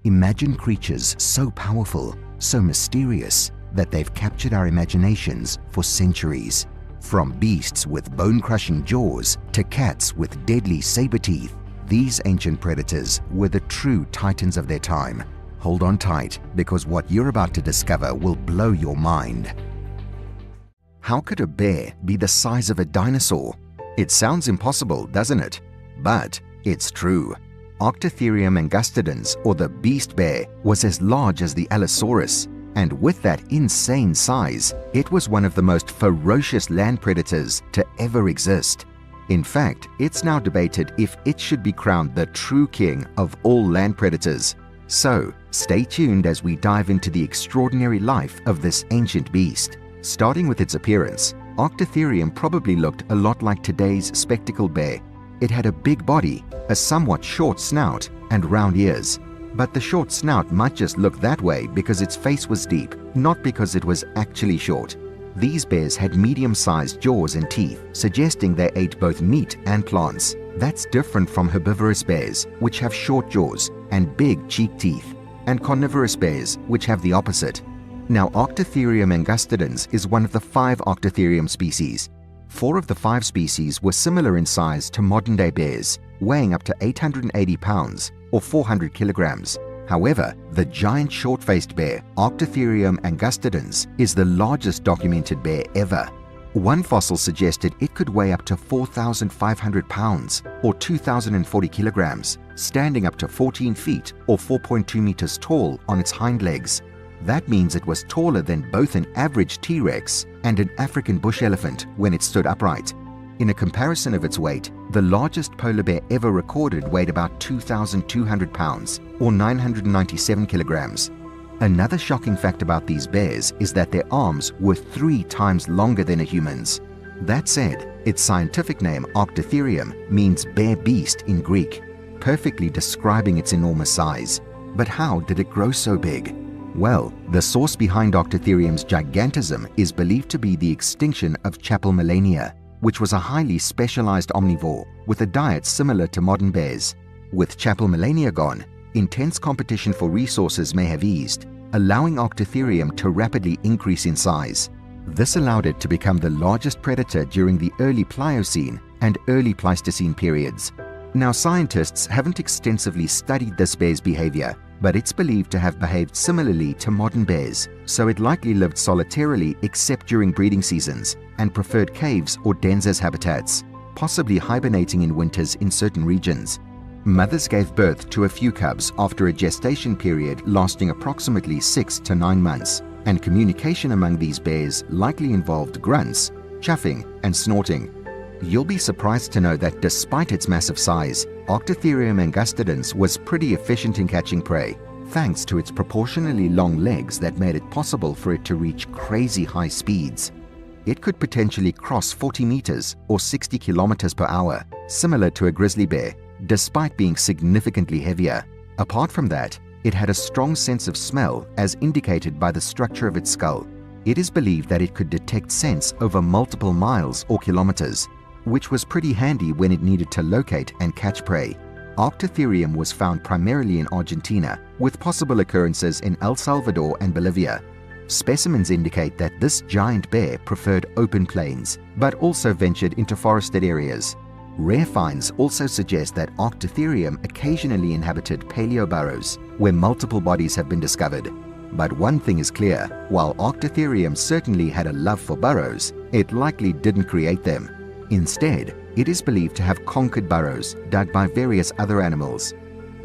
Imagine creatures so powerful, so mysterious, that they've captured our imaginations for centuries. From beasts with bone-crushing jaws to cats with deadly saber teeth, these ancient predators were the true titans of their time. Hold on tight, because what you're about to discover will blow your mind. How could a bear be the size of a dinosaur? It sounds impossible, doesn't it? But it's true. Arctotherium angustidens, or the beast bear, was as large as the Allosaurus, and with that insane size, it was one of the most ferocious land predators to ever exist. In fact, it's now debated if it should be crowned the true king of all land predators. So, stay tuned as we dive into the extraordinary life of this ancient beast. Starting with its appearance, Arctotherium probably looked a lot like today's spectacled bear. It had a big body, a somewhat short snout, and round ears. But the short snout might just look that way because its face was deep, not because it was actually short. These bears had medium-sized jaws and teeth, suggesting they ate both meat and plants. That's different from herbivorous bears, which have short jaws and big cheek teeth, and carnivorous bears, which have the opposite. Now, Arctotherium angustidens is one of the 5 Arctotherium species. 4 of the 5 species were similar in size to modern-day bears, weighing up to 880 pounds or 400 kilograms. However, the giant short-faced bear, Arctotherium angustidens, is the largest documented bear ever. One fossil suggested it could weigh up to 4,500 pounds or 2,040 kilograms, standing up to 14 feet or 4.2 meters tall on its hind legs. That means it was taller than both an average T-Rex and an African bush elephant when it stood upright. In a comparison of its weight, the largest polar bear ever recorded weighed about 2,200 pounds or 997 kilograms. Another shocking fact about these bears is that their arms were 3 times longer than a human's. That said, its scientific name, Arctotherium, means bear beast in Greek, perfectly describing its enormous size. But how did it grow so big? Well, the source behind Arctotherium's gigantism is believed to be the extinction of Chapelmelania, which was a highly specialized omnivore with a diet similar to modern bears. With Chapelmelania gone, intense competition for resources may have eased, allowing Arctotherium to rapidly increase in size. This allowed it to become the largest predator during the early Pliocene and early Pleistocene periods. Now, scientists haven't extensively studied this bear's behavior, but it's believed to have behaved similarly to modern bears, so it likely lived solitarily except during breeding seasons and preferred caves or dens as habitats, possibly hibernating in winters in certain regions. Mothers gave birth to a few cubs after a gestation period lasting approximately 6 to 9 months, and communication among these bears likely involved grunts, chuffing, and snorting. You'll be surprised to know that despite its massive size, Arctotherium angustidens was pretty efficient in catching prey, thanks to its proportionally long legs that made it possible for it to reach crazy high speeds. It could potentially cross 40 meters or 60 kilometers per hour, similar to a grizzly bear, despite being significantly heavier. Apart from that, it had a strong sense of smell as indicated by the structure of its skull. It is believed that it could detect scents over multiple miles or kilometers, which was pretty handy when it needed to locate and catch prey. Arctotherium was found primarily in Argentina, with possible occurrences in El Salvador and Bolivia. Specimens indicate that this giant bear preferred open plains, but also ventured into forested areas. Rare finds also suggest that Arctotherium occasionally inhabited paleoburrows, where multiple bodies have been discovered. But one thing is clear, while Arctotherium certainly had a love for burrows, it likely didn't create them. Instead, it is believed to have conquered burrows dug by various other animals.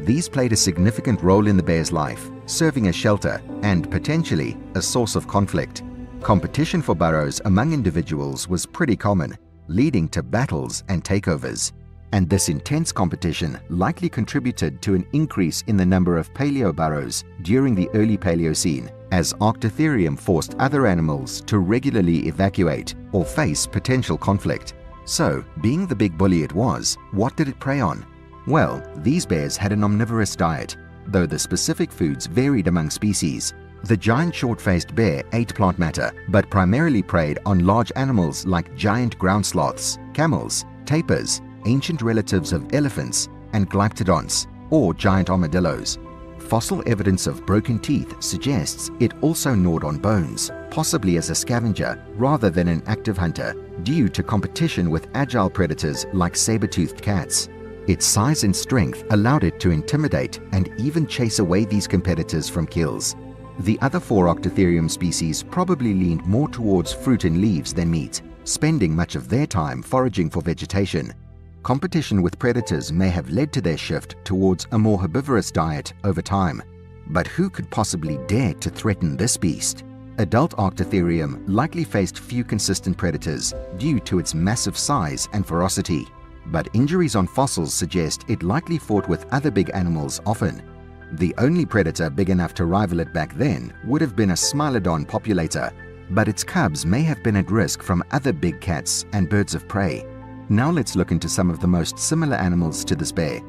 These played a significant role in the bear's life, serving as shelter and, potentially, a source of conflict. Competition for burrows among individuals was pretty common, leading to battles and takeovers. And this intense competition likely contributed to an increase in the number of paleoburrows during the early Paleocene, as Arctotherium forced other animals to regularly evacuate or face potential conflict. So, being the big bully it was, what did it prey on? Well, these bears had an omnivorous diet, though the specific foods varied among species. The giant short-faced bear ate plant matter, but primarily preyed on large animals like giant ground sloths, camels, tapirs, ancient relatives of elephants, and glyptodonts, or giant armadillos. Fossil evidence of broken teeth suggests it also gnawed on bones, possibly as a scavenger rather than an active hunter, due to competition with agile predators like saber-toothed cats. Its size and strength allowed it to intimidate and even chase away these competitors from kills. The other 4 Arctotherium species probably leaned more towards fruit and leaves than meat, spending much of their time foraging for vegetation. Competition with predators may have led to their shift towards a more herbivorous diet over time. But who could possibly dare to threaten this beast? Adult Arctotherium likely faced few consistent predators due to its massive size and ferocity, but injuries on fossils suggest it likely fought with other big animals often. The only predator big enough to rival it back then would have been a Smilodon populator, but its cubs may have been at risk from other big cats and birds of prey. Now let's look into some of the most similar animals to this bear.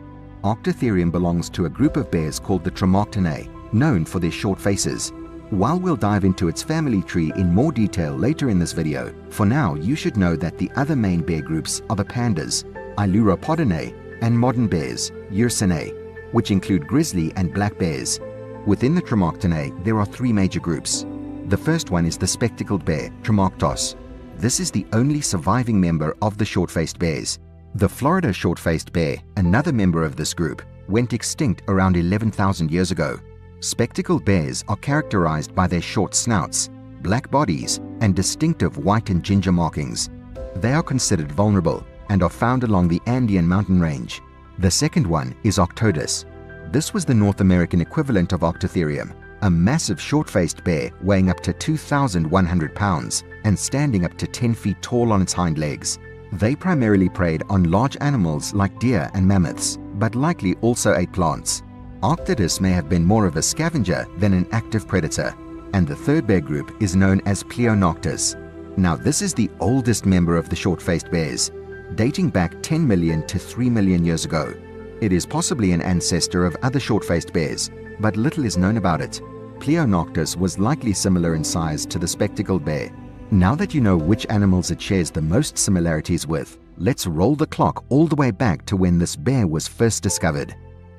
Arctotherium belongs to a group of bears called the Tremarctinae, known for their short faces. While we'll dive into its family tree in more detail later in this video, for now you should know that the other main bear groups are the pandas, Ailuropodinae, and modern bears, Ursinae, which include grizzly and black bears. Within the Tremarctinae, there are 3 major groups. The first one is the spectacled bear, Tremarctos. This is the only surviving member of the short-faced bears. The Florida short-faced bear, another member of this group, went extinct around 11,000 years ago. Spectacled bears are characterized by their short snouts, black bodies, and distinctive white and ginger markings. They are considered vulnerable and are found along the Andean mountain range. The second one is Arctodus. This was the North American equivalent of Arctotherium, a massive short-faced bear weighing up to 2,100 pounds and standing up to 10 feet tall on its hind legs. They primarily preyed on large animals like deer and mammoths, but likely also ate plants. Arctodus may have been more of a scavenger than an active predator. And the third bear group is known as Pleonoctus. Now this is the oldest member of the short-faced bears, dating back 10 million to 3 million years ago. It is possibly an ancestor of other short-faced bears, but little is known about it. Pleonoctus was likely similar in size to the spectacled bear. Now that you know which animals it shares the most similarities with, let's roll the clock all the way back to when this bear was first discovered.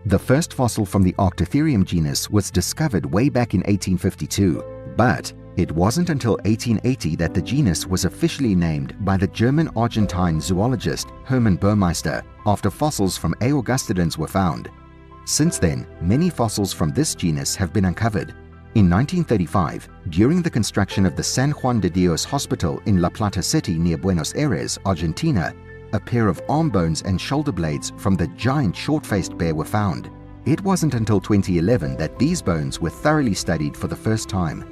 The first fossil from the Arctotherium genus was discovered way back in 1852, but it wasn't until 1880 that the genus was officially named by the German-Argentine zoologist Hermann Burmeister after fossils from A. augustidens were found. Since then, many fossils from this genus have been uncovered. In 1935, during the construction of the San Juan de Dios Hospital in La Plata City near Buenos Aires, Argentina, a pair of arm bones and shoulder blades from the giant short-faced bear were found. It wasn't until 2011 that these bones were thoroughly studied for the first time.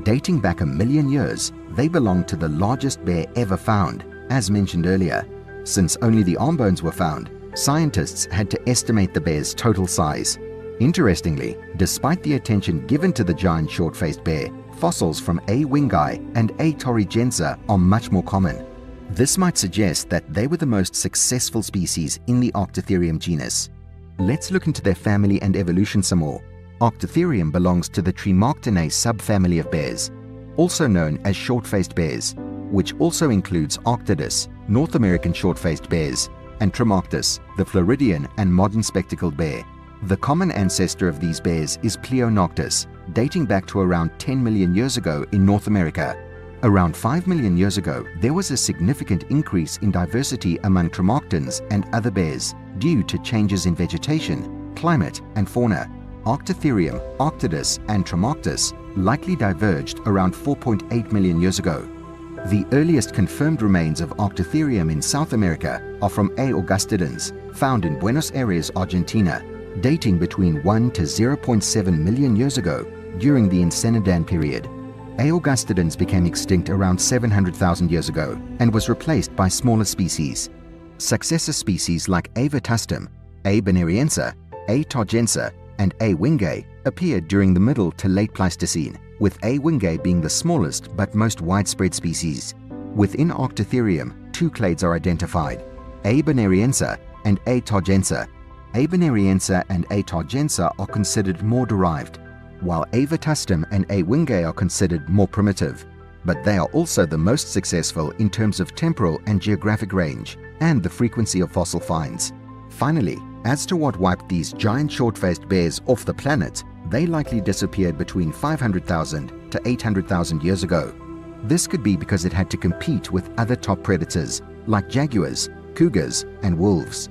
Dating back 1 million years, they belong to the largest bear ever found, as mentioned earlier. Since only the arm bones were found, scientists had to estimate the bear's total size. Interestingly, despite the attention given to the giant short-faced bear, fossils from A. wingi and A. torrigensa are much more common. This might suggest that they were the most successful species in the Arctotherium genus. Let's look into their family and evolution some more. Arctotherium belongs to the Tremarctinae subfamily of bears, also known as short-faced bears, which also includes Arctodus, North American short-faced bears, and Tremarctos, the Floridian and modern spectacled bear. The common ancestor of these bears is Pleonoctus, dating back to around 10 million years ago in North America. Around 5 million years ago, there was a significant increase in diversity among Tremarctans and other bears due to changes in vegetation, climate, and fauna. Arctotherium, Arctodus, and Tremarctos likely diverged around 4.8 million years ago. The earliest confirmed remains of Arctotherium in South America are from A. augustidens, found in Buenos Aires, Argentina, dating between 1 to 0.7 million years ago during the Encenidan period. A. augustidens became extinct around 700,000 years ago and was replaced by smaller species. Successor species like A. vetustum, A. bonariense, A. targensa, and A. wingi appeared during the Middle to Late Pleistocene, with A. wingi being the smallest but most widespread species. Within Arctotherium, 2 clades are identified, A. bonariense and A. targensa. A. bonariense and A. targensa are considered more derived, while A. vetustum and A. wingi are considered more primitive, but they are also the most successful in terms of temporal and geographic range and the frequency of fossil finds. Finally, as to what wiped these giant short-faced bears off the planet, They likely disappeared between 500,000 to 800,000 years ago. This could be because it had to compete with other top predators like jaguars, cougars, and wolves.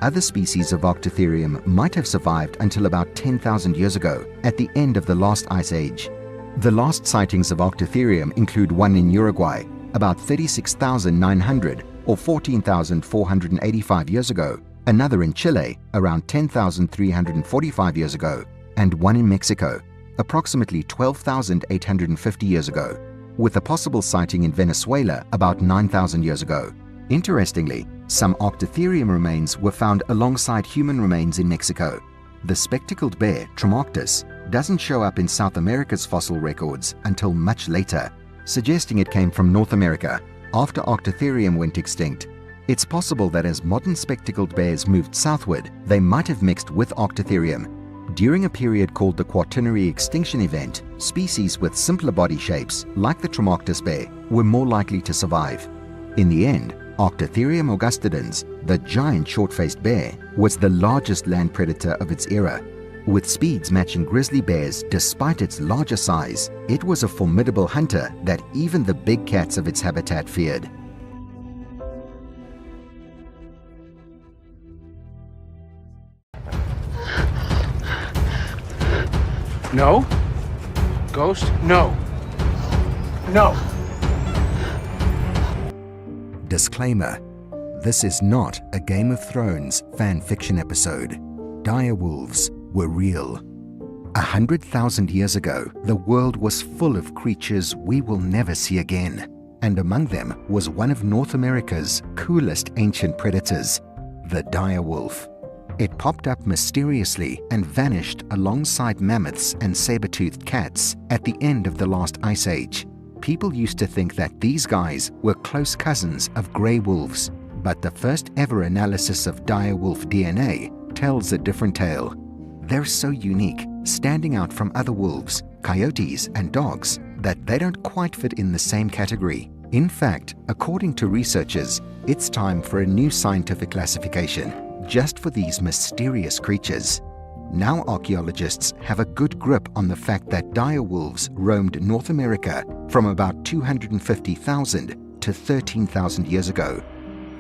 Other species of Arctotherium might have survived until about 10,000 years ago, at the end of the last ice age. The last sightings of Arctotherium include one in Uruguay, about 36,900 or 14,485 years ago, another in Chile, around 10,345 years ago, and one in Mexico, approximately 12,850 years ago, with a possible sighting in Venezuela about 9,000 years ago. Interestingly, some Arctotherium remains were found alongside human remains in Mexico. The spectacled bear, Tromoctus, doesn't show up in South America's fossil records until much later, suggesting it came from North America after Arctotherium went extinct. It's possible that as modern spectacled bears moved southward, they might have mixed with Arctotherium. During a period called the Quaternary extinction event, species with simpler body shapes, like the Tromoctus bear, were more likely to survive. In the end, Arctotherium augustidens, the giant short-faced bear, was the largest land predator of its era. With speeds matching grizzly bears despite its larger size, it was a formidable hunter that even the big cats of its habitat feared. No. Ghost? No. No. Disclaimer: this is not a Game of Thrones fan fiction episode. Dire wolves were real. 100,000 years ago, the world was full of creatures we will never see again, and among them was one of North America's coolest ancient predators, the dire wolf. It popped up mysteriously and vanished alongside mammoths and saber-toothed cats at the end of the last ice age. People used to think that these guys were close cousins of grey wolves, but the first ever analysis of dire wolf DNA tells a different tale. They're so unique, standing out from other wolves, coyotes, and dogs, that they don't quite fit in the same category. In fact, according to researchers, it's time for a new scientific classification just for these mysterious creatures. Now archaeologists have a good grip on the fact that dire wolves roamed North America from about 250,000 to 13,000 years ago.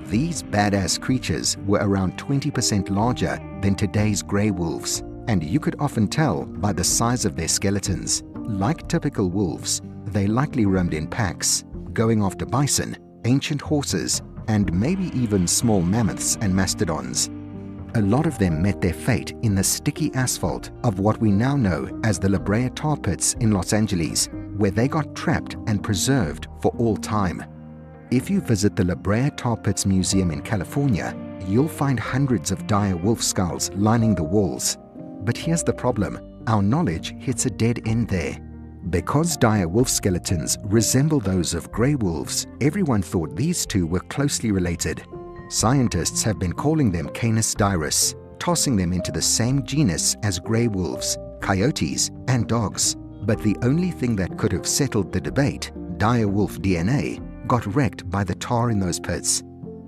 These badass creatures were around 20% larger than today's grey wolves, and you could often tell by the size of their skeletons. Like typical wolves, they likely roamed in packs, going after bison, ancient horses, and maybe even small mammoths and mastodons. A lot of them met their fate in the sticky asphalt of what we now know as the La Brea tar pits in Los Angeles, where they got trapped and preserved for all time. If you visit the La Brea Tar Pits Museum in California, you'll find hundreds of dire wolf skulls lining the walls. But here's the problem: our knowledge hits a dead end there. Because dire wolf skeletons resemble those of grey wolves, everyone thought these two were closely related. Scientists have been calling them Canis dirus, tossing them into the same genus as grey wolves, coyotes, and dogs. But the only thing that could have settled the debate, dire wolf DNA, got wrecked by the tar in those pits.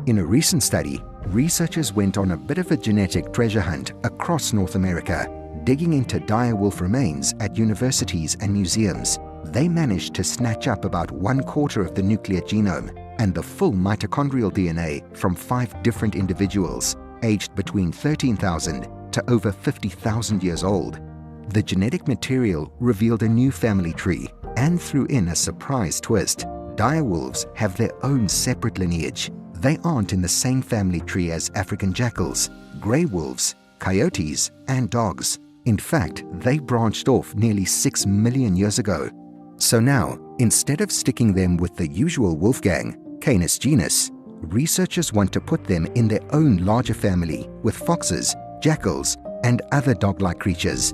In a recent study, researchers went on a bit of a genetic treasure hunt across North America, digging into dire wolf remains at universities and museums. They managed to snatch up about 1/4 of the nuclear genome and the full mitochondrial DNA from 5 different individuals, aged between 13,000 to over 50,000 years old. The genetic material revealed a new family tree and threw in a surprise twist. Dire wolves have their own separate lineage. They aren't in the same family tree as African jackals, grey wolves, coyotes, and dogs. In fact, they branched off nearly 6 million years ago. So now, instead of sticking them with the usual wolf gang, Canis genus, researchers want to put them in their own larger family with foxes, jackals, and other dog-like creatures.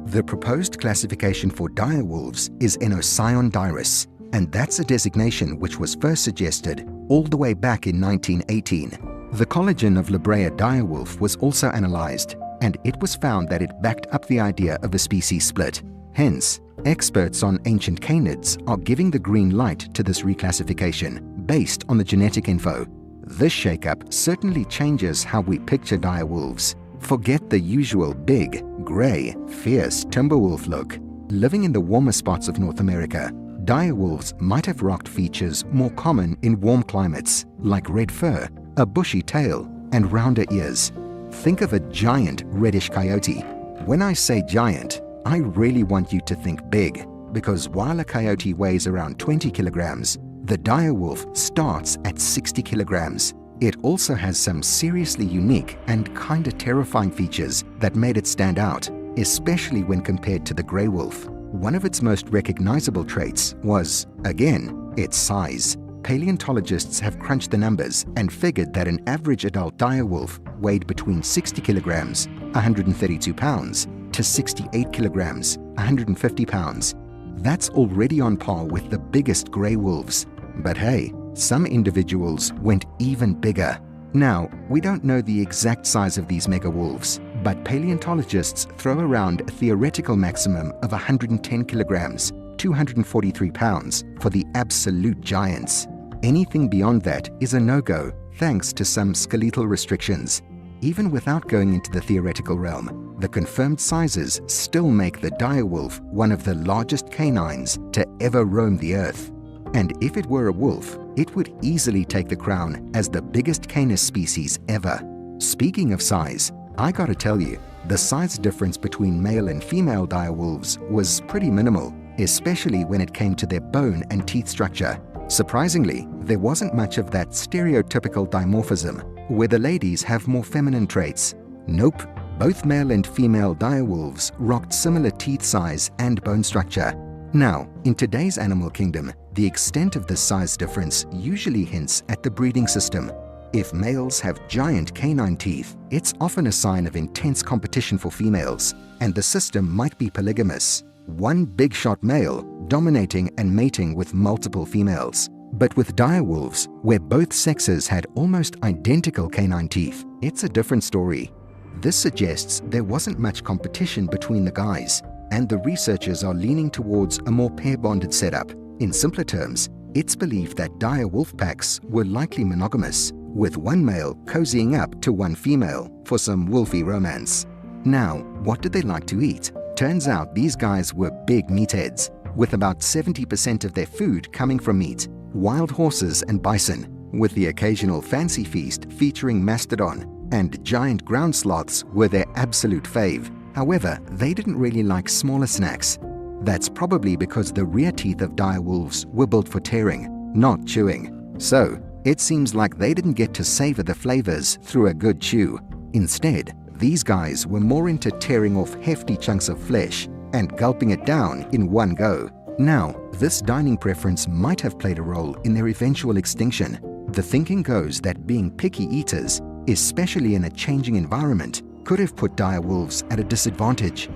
The proposed classification for dire wolves is Enosion dirus, and that's a designation which was first suggested all the way back in 1918. The collagen of La Brea direwolf was also analyzed, and it was found that it backed up the idea of a species split. Hence, experts on ancient canids are giving the green light to this reclassification based on the genetic info. This shakeup certainly changes how we picture dire wolves. Forget the usual big, grey, fierce timber wolf look. Living in the warmer spots of North America, dire wolves might have rocked features more common in warm climates, like red fur, a bushy tail, and rounder ears. Think of a giant reddish coyote. When I say giant, I really want you to think big, because while a coyote weighs around 20 kilograms, the dire wolf starts at 60 kilograms. It also has some seriously unique and kinda terrifying features that made it stand out, especially when compared to the grey wolf. One of its most recognizable traits was, again, its size. Paleontologists have crunched the numbers and figured that an average adult dire wolf weighed between 60 kilograms, 132 pounds, to 68 kilograms, 150 pounds. That's already on par with the biggest grey wolves. But hey, some individuals went even bigger. Now, we don't know the exact size of these mega wolves, but paleontologists throw around a theoretical maximum of 110 kilograms, 243 pounds, for the absolute giants. Anything beyond that is a no-go, thanks to some skeletal restrictions. Even without going into the theoretical realm, the confirmed sizes still make the dire wolf one of the largest canines to ever roam the earth. And if it were a wolf, it would easily take the crown as the biggest canis species ever. Speaking of size, I gotta tell you, the size difference between male and female dire wolves was pretty minimal, especially when it came to their bone and teeth structure. Surprisingly, there wasn't much of that stereotypical dimorphism, where the ladies have more feminine traits. Nope, both male and female dire wolves rocked similar teeth size and bone structure. Now, in today's animal kingdom, the extent of this size difference usually hints at the breeding system. If males have giant canine teeth, it's often a sign of intense competition for females, and the system might be polygamous. One big shot male dominating and mating with multiple females. But with dire wolves, where both sexes had almost identical canine teeth, it's a different story. This suggests there wasn't much competition between the guys, and the researchers are leaning towards a more pair-bonded setup. In simpler terms, it's believed that dire wolf packs were likely monogamous, with one male cozying up to one female for some wolfy romance. Now, what did they like to eat? Turns out these guys were big meatheads, with about 70% of their food coming from meat, wild horses and bison, with the occasional fancy feast featuring mastodon, and giant ground sloths were their absolute fave. However, they didn't really like smaller snacks. That's probably because the rear teeth of dire wolves were built for tearing, not chewing. So, it seems like they didn't get to savor the flavors through a good chew. Instead, these guys were more into tearing off hefty chunks of flesh and gulping it down in one go. Now, this dining preference might have played a role in their eventual extinction. The thinking goes that being picky eaters, especially in a changing environment, could have put dire wolves at a disadvantage.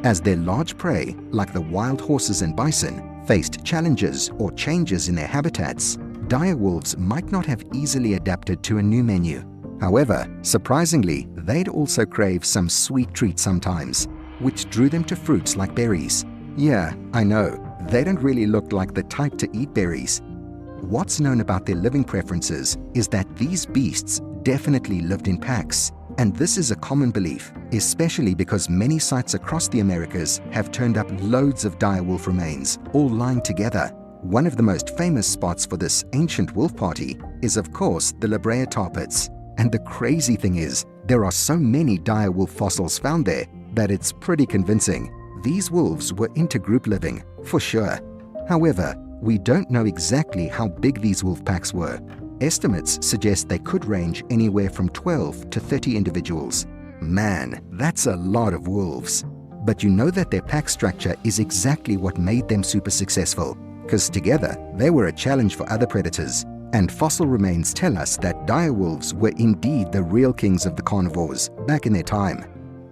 As their large prey, like the wild horses and bison, faced challenges or changes in their habitats, dire wolves might not have easily adapted to a new menu. However, surprisingly, they'd also crave some sweet treats sometimes, which drew them to fruits like berries. Yeah, I know, they don't really look like the type to eat berries. What's known about their living preferences is that these beasts definitely lived in packs, and this is a common belief, especially because many sites across the Americas have turned up loads of dire wolf remains, all lying together. One of the most famous spots for this ancient wolf party is, of course, the La Brea tar pits. And the crazy thing is, there are so many dire wolf fossils found there that it's pretty convincing. These wolves were into group living, for sure. However, we don't know exactly how big these wolf packs were. Estimates suggest they could range anywhere from 12 to 30 individuals. Man, that's a lot of wolves. But you know that their pack structure is exactly what made them super successful, because together they were a challenge for other predators. And fossil remains tell us that dire wolves were indeed the real kings of the carnivores back in their time.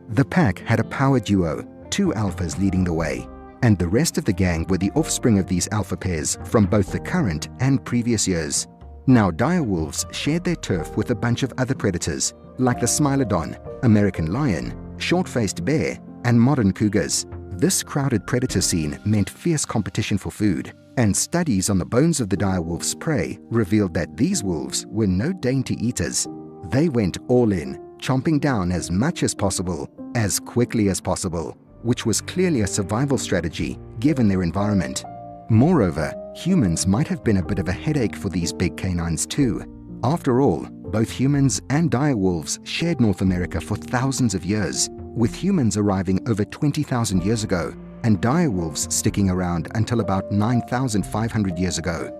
The pack had a power duo, 2 alphas leading the way, and the rest of the gang were the offspring of these alpha pairs from both the current and previous years. Now, dire wolves shared their turf with a bunch of other predators, like the Smilodon, American lion, short-faced bear, and modern cougars. This crowded predator scene meant fierce competition for food, and studies on the bones of the dire wolf's prey revealed that these wolves were no dainty eaters. They went all in, chomping down as much as possible, as quickly as possible, which was clearly a survival strategy given their environment. Moreover, humans might have been a bit of a headache for these big canines too. After all, both humans and direwolves shared North America for thousands of years, with humans arriving over 20,000 years ago and direwolves sticking around until about 9,500 years ago.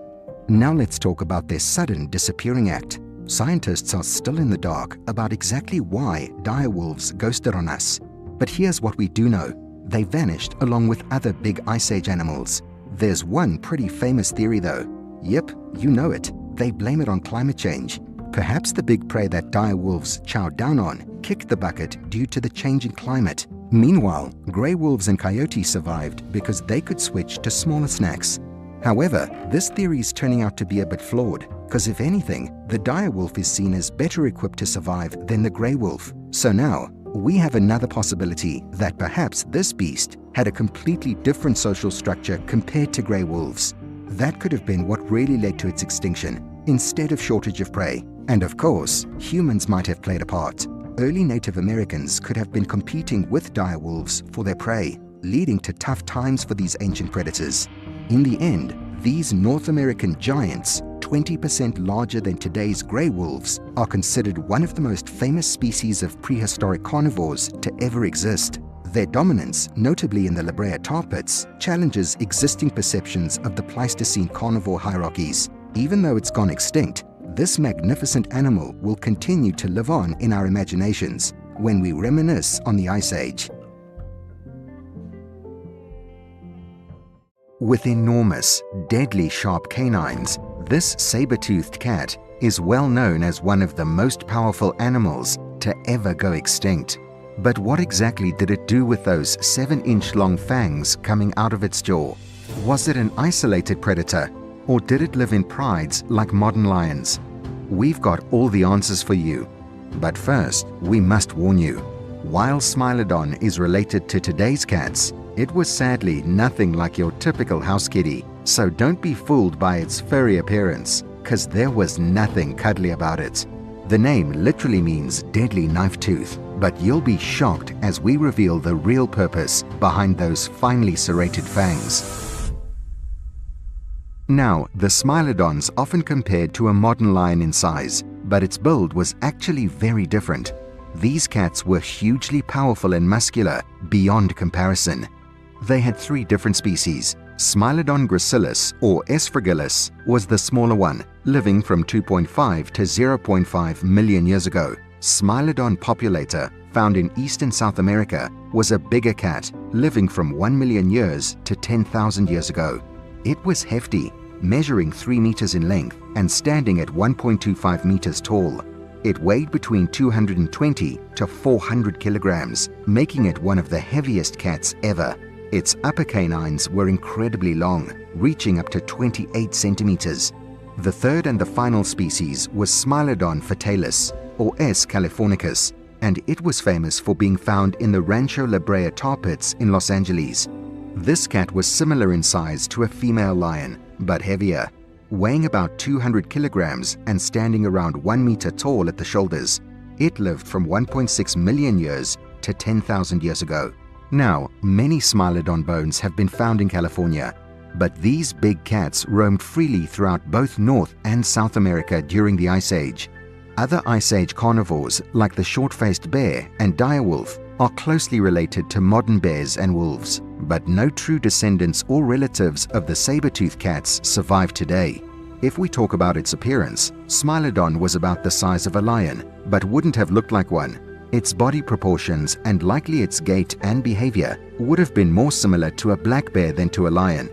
Now let's talk about their sudden disappearing act. Scientists are still in the dark about exactly why direwolves ghosted on us. But here's what we do know. They vanished along with other big Ice Age animals. There's one pretty famous theory though. Yep, you know it. They blame it on climate change. Perhaps the big prey that direwolves chowed down on kicked the bucket due to the changing climate. Meanwhile, grey wolves and coyotes survived because they could switch to smaller snacks. However, this theory is turning out to be a bit flawed, because if anything, the direwolf is seen as better equipped to survive than the grey wolf. So now, we have another possibility that perhaps this beast had a completely different social structure compared to grey wolves. That could have been what really led to its extinction, instead of shortage of prey. And of course, humans might have played a part. Early Native Americans could have been competing with direwolves for their prey, leading to tough times for these ancient predators. In the end, these North American giants, 20% larger than today's grey wolves, are considered one of the most famous species of prehistoric carnivores to ever exist. Their dominance, notably in the La Brea tar pits, challenges existing perceptions of the Pleistocene carnivore hierarchies. Even though it's gone extinct, this magnificent animal will continue to live on in our imaginations when we reminisce on the Ice Age. With enormous, deadly sharp canines, this saber-toothed cat is well known as one of the most powerful animals to ever go extinct. But what exactly did it do with those 7-inch long fangs coming out of its jaw? Was it an isolated predator, or did it live in prides like modern lions? We've got all the answers for you. But first, we must warn you. While Smilodon is related to today's cats, it was sadly nothing like your typical house kitty, so don't be fooled by its furry appearance, cause there was nothing cuddly about it. The name literally means deadly knife tooth, but you'll be shocked as we reveal the real purpose behind those finely serrated fangs. Now, the Smilodon's often compared to a modern lion in size, but its build was actually very different. These cats were hugely powerful and muscular, beyond comparison. They had 3 different species. Smilodon gracilis, or S. fragilis, was the smaller one, living from 2.5 to 0.5 million years ago. Smilodon populator, found in East and South America, was a bigger cat, living from 1 million years to 10,000 years ago. It was hefty, measuring 3 meters in length and standing at 1.25 meters tall. It weighed between 220 to 400 kilograms, making it one of the heaviest cats ever. Its upper canines were incredibly long, reaching up to 28 centimeters. The third and the final species was Smilodon fatalis, or S. californicus, and it was famous for being found in the Rancho La Brea tar pits in Los Angeles. This cat was similar in size to a female lion, but heavier, weighing about 200 kilograms and standing around 1 meter tall at the shoulders. It lived from 1.6 million years to 10,000 years ago. Now, many Smilodon bones have been found in California, but these big cats roamed freely throughout both North and South America during the Ice Age. Other Ice Age carnivores, like the short-faced bear and direwolf, are closely related to modern bears and wolves, but no true descendants or relatives of the saber-toothed cats survive today. If we talk about its appearance, Smilodon was about the size of a lion, but wouldn't have looked like one. Its body proportions and likely its gait and behavior would have been more similar to a black bear than to a lion.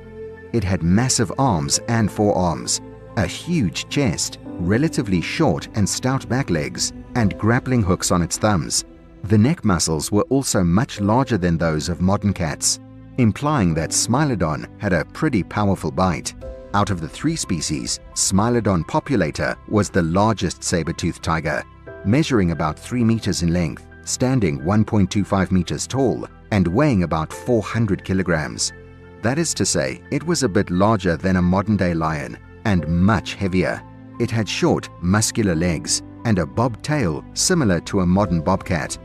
It had massive arms and forearms, a huge chest, relatively short and stout back legs, and grappling hooks on its thumbs. The neck muscles were also much larger than those of modern cats, implying that Smilodon had a pretty powerful bite. Out of the 3 species, Smilodon populator was the largest saber-toothed tiger, measuring about 3 meters in length, standing 1.25 meters tall, and weighing about 400 kilograms. That is to say, it was a bit larger than a modern-day lion, and much heavier. It had short, muscular legs, and a bobbed tail similar to a modern bobcat.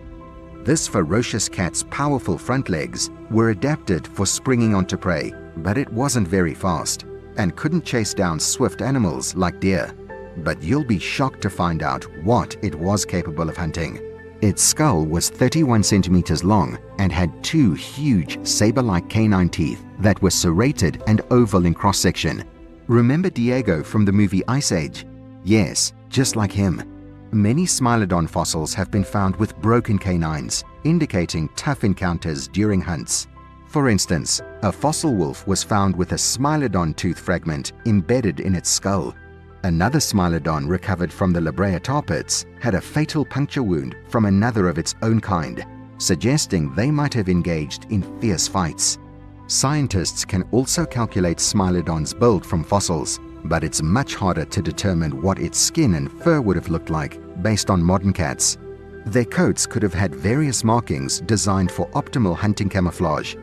This ferocious cat's powerful front legs were adapted for springing onto prey, but it wasn't very fast and couldn't chase down swift animals like deer. But you'll be shocked to find out what it was capable of hunting. Its skull was 31 centimeters long and had two huge saber-like canine teeth that were serrated and oval in cross-section. Remember Diego from the movie Ice Age? Yes, just like him. Many Smilodon fossils have been found with broken canines, indicating tough encounters during hunts. For instance, a fossil wolf was found with a Smilodon tooth fragment embedded in its skull. Another Smilodon recovered from the La Brea tar pits had a fatal puncture wound from another of its own kind, suggesting they might have engaged in fierce fights. Scientists can also calculate Smilodon's build from fossils, but it's much harder to determine what its skin and fur would have looked like based on modern cats. Their coats could have had various markings designed for optimal hunting camouflage.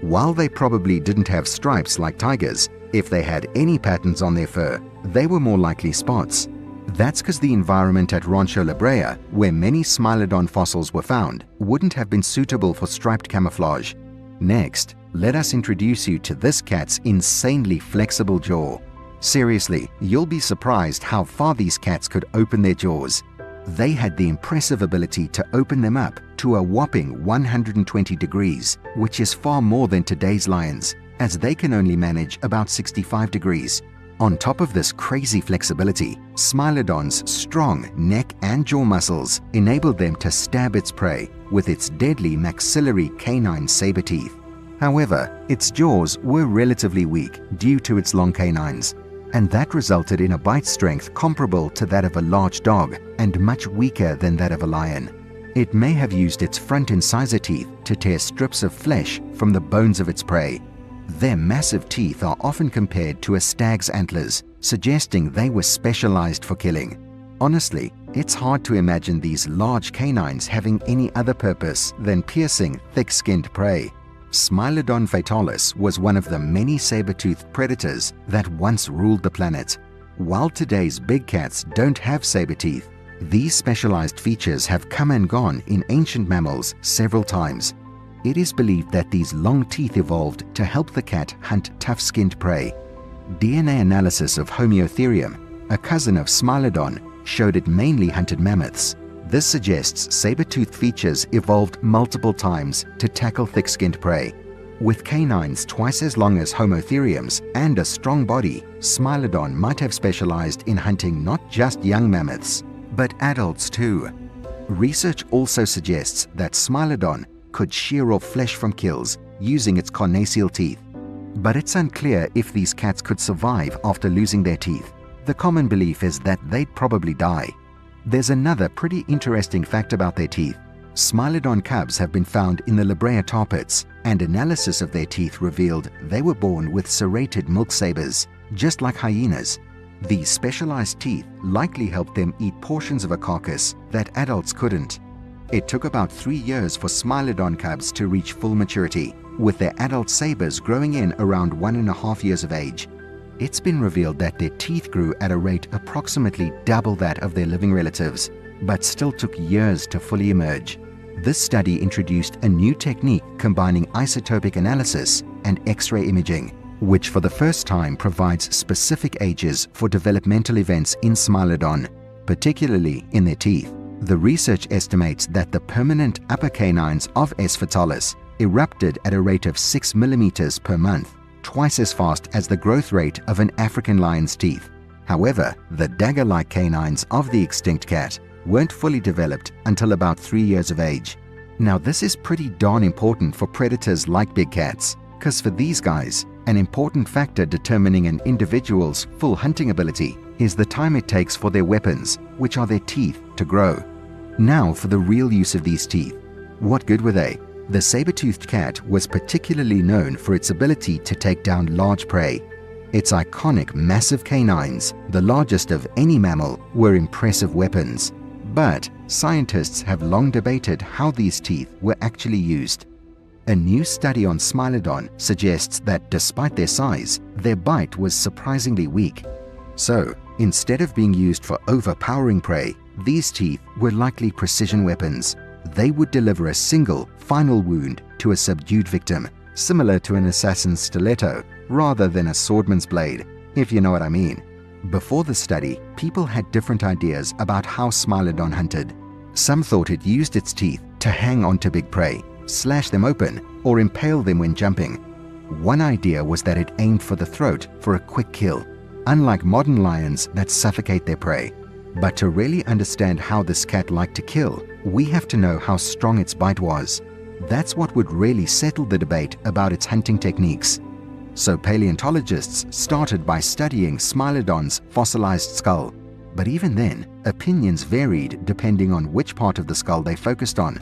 While they probably didn't have stripes like tigers, if they had any patterns on their fur, they were more likely spots. That's because the environment at Rancho La Brea, where many Smilodon fossils were found, wouldn't have been suitable for striped camouflage. Next, let us introduce you to this cat's insanely flexible jaw. Seriously, you'll be surprised how far these cats could open their jaws. They had the impressive ability to open them up to a whopping 120 degrees, which is far more than today's lions, as they can only manage about 65 degrees. On top of this crazy flexibility, Smilodon's strong neck and jaw muscles enabled them to stab its prey with its deadly maxillary canine saber teeth. However, its jaws were relatively weak due to its long canines, and that resulted in a bite strength comparable to that of a large dog and much weaker than that of a lion. It may have used its front incisor teeth to tear strips of flesh from the bones of its prey. Their massive teeth are often compared to a stag's antlers, suggesting they were specialized for killing. Honestly, it's hard to imagine these large canines having any other purpose than piercing thick-skinned prey. Smilodon fatalis was one of the many saber-toothed predators that once ruled the planet. While today's big cats don't have saber teeth, these specialized features have come and gone in ancient mammals several times. It is believed that these long teeth evolved to help the cat hunt tough-skinned prey. DNA analysis of Homotherium, a cousin of Smilodon, showed it mainly hunted mammoths. This suggests saber-toothed features evolved multiple times to tackle thick-skinned prey. With canines twice as long as Homotherium's and a strong body, Smilodon might have specialized in hunting not just young mammoths, but adults too. Research also suggests that Smilodon could shear off flesh from kills using its carnassial teeth. But it's unclear if these cats could survive after losing their teeth. The common belief is that they'd probably die. There's another pretty interesting fact about their teeth. Smilodon cubs have been found in the La Brea tar pits, and analysis of their teeth revealed they were born with serrated milk sabers, just like hyenas. These specialized teeth likely helped them eat portions of a carcass that adults couldn't. It took about 3 years for Smilodon cubs to reach full maturity, with their adult sabers growing in around 1.5 years of age. It's been revealed that their teeth grew at a rate approximately double that of their living relatives, but still took years to fully emerge. This study introduced a new technique combining isotopic analysis and X-ray imaging, which for the first time provides specific ages for developmental events in Smilodon, particularly in their teeth. The research estimates that the permanent upper canines of S. fatalis erupted at a rate of 6 millimeters per month, twice as fast as the growth rate of an African lion's teeth. However, the dagger-like canines of the extinct cat weren't fully developed until about 3 years of age. Now this is pretty darn important for predators like big cats, because for these guys, an important factor determining an individual's full hunting ability is the time it takes for their weapons, which are their teeth, to grow. Now for the real use of these teeth. What good were they? The saber-toothed cat was particularly known for its ability to take down large prey. Its iconic massive canines, the largest of any mammal, were impressive weapons. But scientists have long debated how these teeth were actually used. A new study on Smilodon suggests that despite their size, their bite was surprisingly weak. So, instead of being used for overpowering prey, These teeth were likely precision weapons. They would deliver a single, final wound to a subdued victim, similar to an assassin's stiletto, rather than a swordman's blade, if you know what I mean. Before the study, people had different ideas about how Smilodon hunted. Some thought it used its teeth to hang onto big prey, slash them open, or impale them when jumping. One idea was that it aimed for the throat for a quick kill, unlike modern lions that suffocate their prey. But to really understand how this cat liked to kill, we have to know how strong its bite was. That's what would really settle the debate about its hunting techniques. So paleontologists started by studying Smilodon's fossilized skull. But even then, opinions varied depending on which part of the skull they focused on.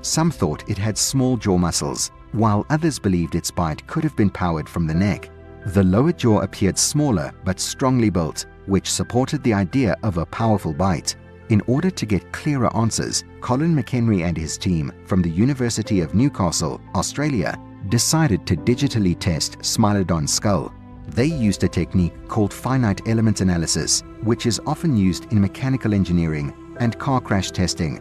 Some thought it had small jaw muscles, while others believed its bite could have been powered from the neck. The lower jaw appeared smaller but strongly built, which supported the idea of a powerful bite. In order to get clearer answers, Colin McHenry and his team from the University of Newcastle, Australia, decided to digitally test Smilodon's skull. They used a technique called finite element analysis, which is often used in mechanical engineering and car crash testing.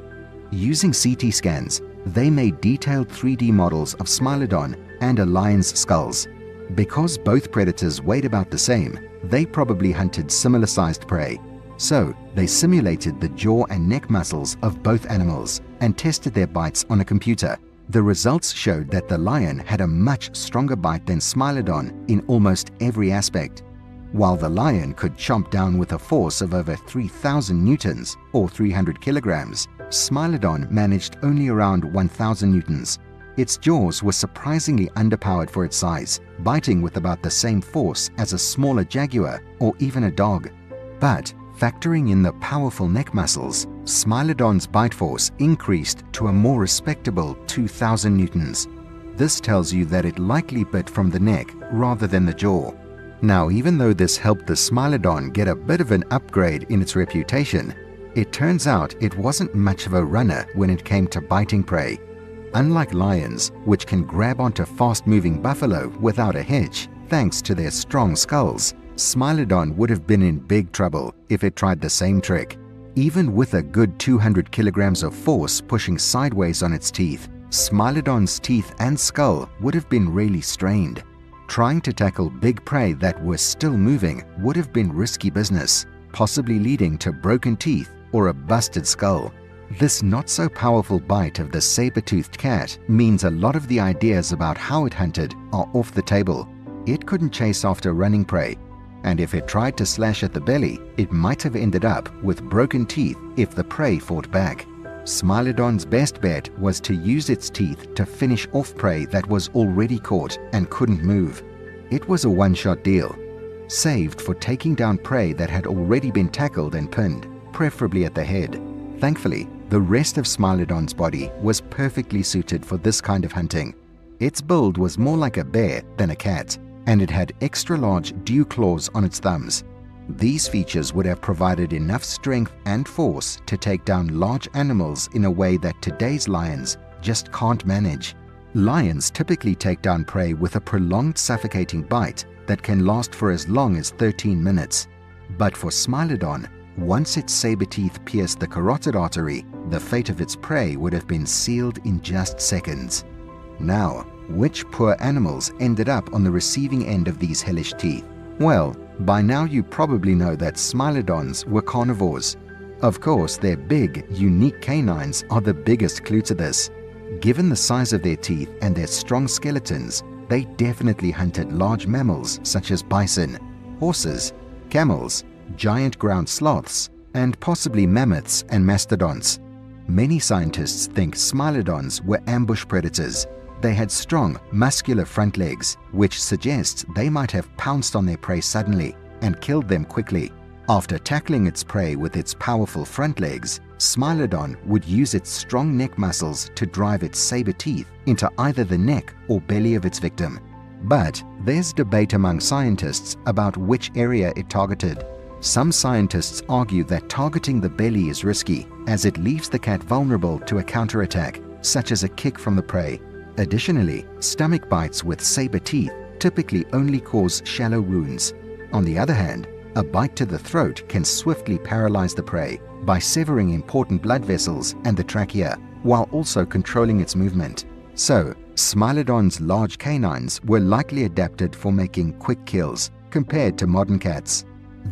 Using CT scans, they made detailed 3D models of Smilodon and a lion's skulls. Because both predators weighed about the same, they probably hunted similar-sized prey. So, they simulated the jaw and neck muscles of both animals and tested their bites on a computer. The results showed that the lion had a much stronger bite than Smilodon in almost every aspect. While the lion could chomp down with a force of over 3,000 newtons or 300 kilograms, Smilodon managed only around 1,000 newtons. Its jaws were surprisingly underpowered for its size, biting with about the same force as a smaller jaguar or even a dog. But factoring in the powerful neck muscles, Smilodon's bite force increased to a more respectable 2,000 newtons. This tells you that it likely bit from the neck rather than the jaw. Now, even though this helped the Smilodon get a bit of an upgrade in its reputation, it turns out it wasn't much of a runner when it came to biting prey. Unlike lions, which can grab onto fast-moving buffalo without a hitch, thanks to their strong skulls, Smilodon would have been in big trouble if it tried the same trick. Even with a good 200 kilograms of force pushing sideways on its teeth, Smilodon's teeth and skull would have been really strained. Trying to tackle big prey that were still moving would have been risky business, possibly leading to broken teeth or a busted skull. This not-so-powerful bite of the saber-toothed cat means a lot of the ideas about how it hunted are off the table. It couldn't chase after running prey, and if it tried to slash at the belly, it might have ended up with broken teeth if the prey fought back. Smilodon's best bet was to use its teeth to finish off prey that was already caught and couldn't move. It was a one-shot deal, saved for taking down prey that had already been tackled and pinned, preferably at the head. Thankfully, the rest of Smilodon's body was perfectly suited for this kind of hunting. Its build was more like a bear than a cat, and it had extra-large dew claws on its thumbs. These features would have provided enough strength and force to take down large animals in a way that today's lions just can't manage. Lions typically take down prey with a prolonged suffocating bite that can last for as long as 13 minutes. But for Smilodon, once its saber teeth pierced the carotid artery, the fate of its prey would have been sealed in just seconds. Now, which poor animals ended up on the receiving end of these hellish teeth? Well, by now you probably know that Smilodons were carnivores. Of course, their big, unique canines are the biggest clue to this. Given the size of their teeth and their strong skeletons, they definitely hunted large mammals such as bison, horses, camels, giant ground sloths, and possibly mammoths and mastodons. Many scientists think Smilodons were ambush predators. They had strong, muscular front legs, which suggests they might have pounced on their prey suddenly and killed them quickly. After tackling its prey with its powerful front legs, Smilodon would use its strong neck muscles to drive its saber teeth into either the neck or belly of its victim. But there's debate among scientists about which area it targeted. Some scientists argue that targeting the belly is risky, as it leaves the cat vulnerable to a counterattack, such as a kick from the prey. Additionally, stomach bites with saber teeth typically only cause shallow wounds. On the other hand, A bite to the throat can swiftly paralyze the prey by severing important blood vessels and the trachea, while also controlling its movement. So, Smilodon's large canines were likely adapted for making quick kills compared to modern cats.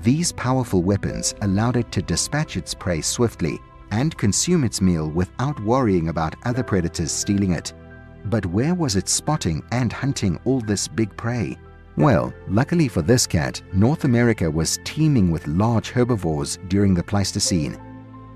These powerful weapons allowed it to dispatch its prey swiftly and consume its meal without worrying about other predators stealing it. But where was it spotting and hunting all this big prey? Well, luckily for this cat, North America was teeming with large herbivores during the Pleistocene.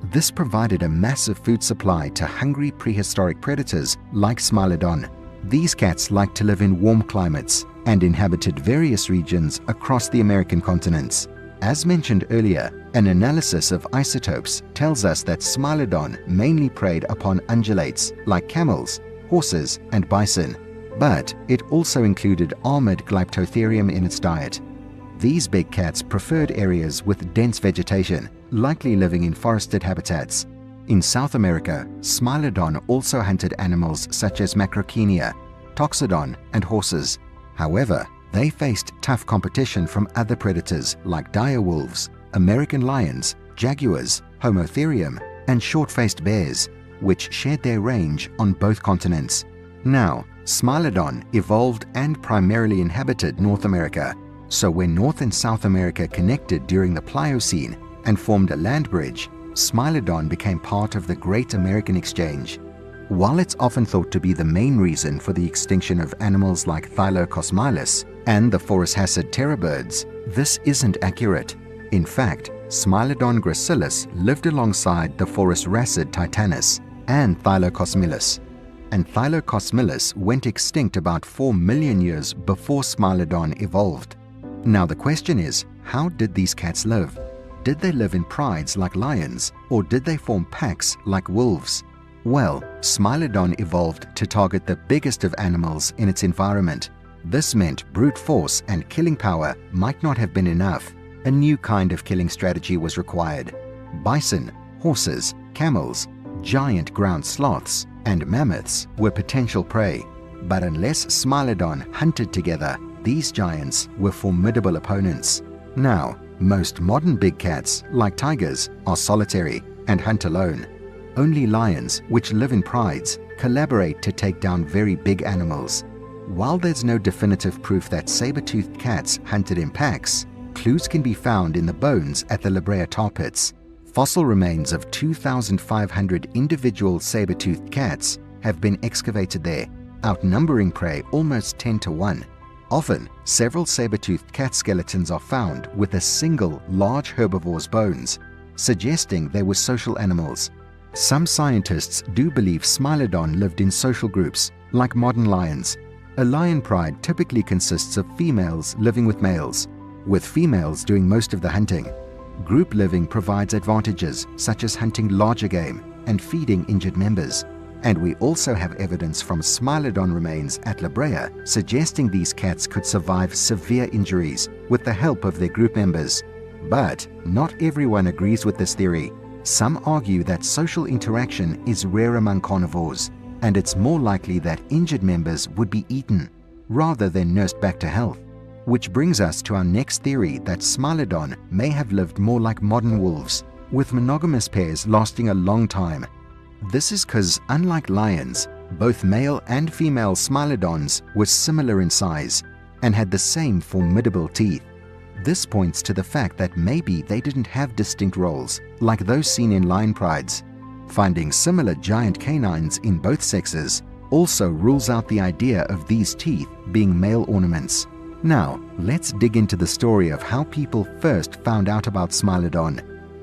This provided a massive food supply to hungry prehistoric predators like Smilodon. These cats liked to live in warm climates and inhabited various regions across the American continents. As mentioned earlier, an analysis of isotopes tells us that Smilodon mainly preyed upon ungulates like camels, horses, and bison, but it also included armored Arctotherium in its diet. These big cats preferred areas with dense vegetation, likely living in forested habitats. In South America, Smilodon also hunted animals such as Macrauchenia, Toxodon, and horses. However, they faced tough competition from other predators like dire wolves, American lions, jaguars, Homotherium, and short-faced bears, which shared their range on both continents. Now, Smilodon evolved and primarily inhabited North America, so when North and South America connected during the Pliocene and formed a land bridge, Smilodon became part of the Great American Exchange. While it's often thought to be the main reason for the extinction of animals like Thylacosmilus and the Phorushasid terror birds, this isn't accurate. In fact, Smilodon gracilis lived alongside the Phorushasid titanus and Thylacosmilus, and Thylacosmilus went extinct about 4 million years before Smilodon evolved. Now the question is, how did these cats live? Did they live in prides like lions, or did they form packs like wolves? Well, Smilodon evolved to target the biggest of animals in its environment. This meant brute force and killing power might not have been enough. A new kind of killing strategy was required. Bison, horses, camels, giant ground sloths, and mammoths were potential prey. But unless Smilodon hunted together, these giants were formidable opponents. Now, most modern big cats, like tigers, are solitary and hunt alone. Only lions, which live in prides, collaborate to take down very big animals. While there's no definitive proof that saber-toothed cats hunted in packs, clues can be found in the bones at the La Brea tar pits. Fossil remains of 2,500 individual saber-toothed cats have been excavated there, outnumbering prey almost 10 to 1. Often, several saber-toothed cat skeletons are found with a single large herbivore's bones, suggesting they were social animals. Some scientists do believe Smilodon lived in social groups, like modern lions. A lion pride typically consists of females living with males, with females doing most of the hunting. Group living provides advantages such as hunting larger game and feeding injured members. And we also have evidence from Smilodon remains at La Brea suggesting these cats could survive severe injuries with the help of their group members. But not everyone agrees with this theory. Some argue that social interaction is rare among carnivores, and it's more likely that injured members would be eaten rather than nursed back to health. Which brings us to our next theory that Smilodon may have lived more like modern wolves, with monogamous pairs lasting a long time. This is because, unlike lions, both male and female Smilodons were similar in size and had the same formidable teeth. This points to the fact that maybe they didn't have distinct roles like those seen in lion prides. Finding similar giant canines in both sexes also rules out the idea of these teeth being male ornaments. Now, let's dig into the story of how people first found out about Smilodon.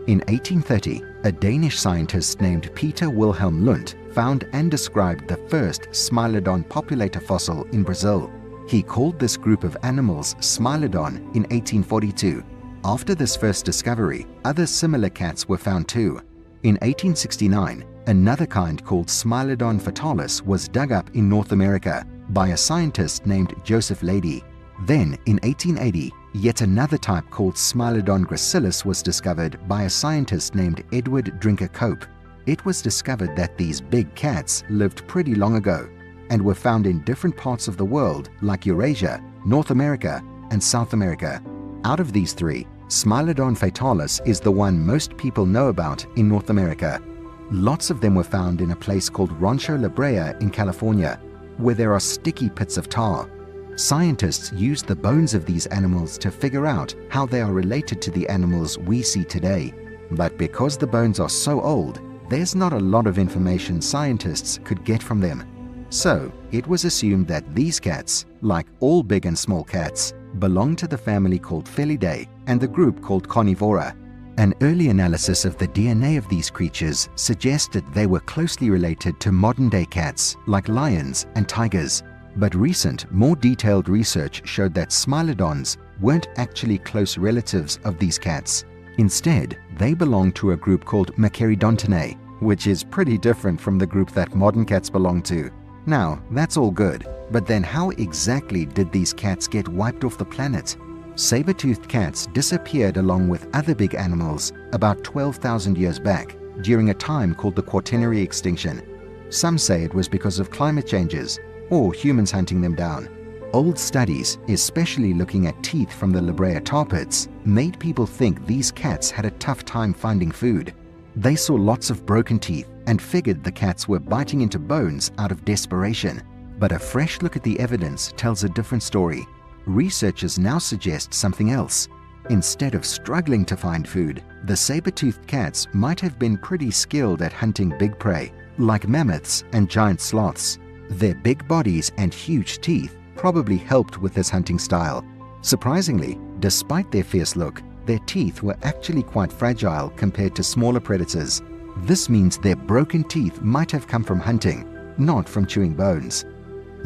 In 1830, a Danish scientist named Peter Wilhelm Lund found and described the first Smilodon populator fossil in Brazil. He called this group of animals Smilodon in 1842. After this first discovery, other similar cats were found too. In 1869, another kind called Smilodon fatalis was dug up in North America by a scientist named Joseph Leidy. Then, in 1880, yet another type called Smilodon gracilis was discovered by a scientist named Edward Drinker Cope. It was discovered that these big cats lived pretty long ago and were found in different parts of the world like Eurasia, North America, and South America. Out of these three, Smilodon fatalis is the one most people know about in North America. Lots of them were found in a place called Rancho La Brea in California, where there are sticky pits of tar. Scientists used the bones of these animals to figure out how they are related to the animals we see today. But because the bones are so old, there's not a lot of information scientists could get from them. So it was assumed that these cats, like all big and small cats, belong to the family called Felidae and the group called Carnivora. An early analysis of the DNA of these creatures suggested they were closely related to modern-day cats like lions and tigers. But recent, more detailed research showed that Smilodons weren't actually close relatives of these cats. Instead, they belong to a group called Machaerodontinae, which is pretty different from the group that modern cats belong to. Now, that's all good, but then how exactly did these cats get wiped off the planet? Saber-toothed cats disappeared along with other big animals about 12,000 years back during a time called the Quaternary extinction. Some say it was because of climate changes or humans hunting them down. Old studies, especially looking at teeth from the La Brea tar pits, made people think these cats had a tough time finding food. They saw lots of broken teeth and figured the cats were biting into bones out of desperation. But a fresh look at the evidence tells a different story. Researchers now suggest something else. Instead of struggling to find food, the saber-toothed cats might have been pretty skilled at hunting big prey, like mammoths and giant sloths. Their big bodies and huge teeth probably helped with this hunting style. Surprisingly, despite their fierce look, their teeth were actually quite fragile compared to smaller predators. This means their broken teeth might have come from hunting, not from chewing bones.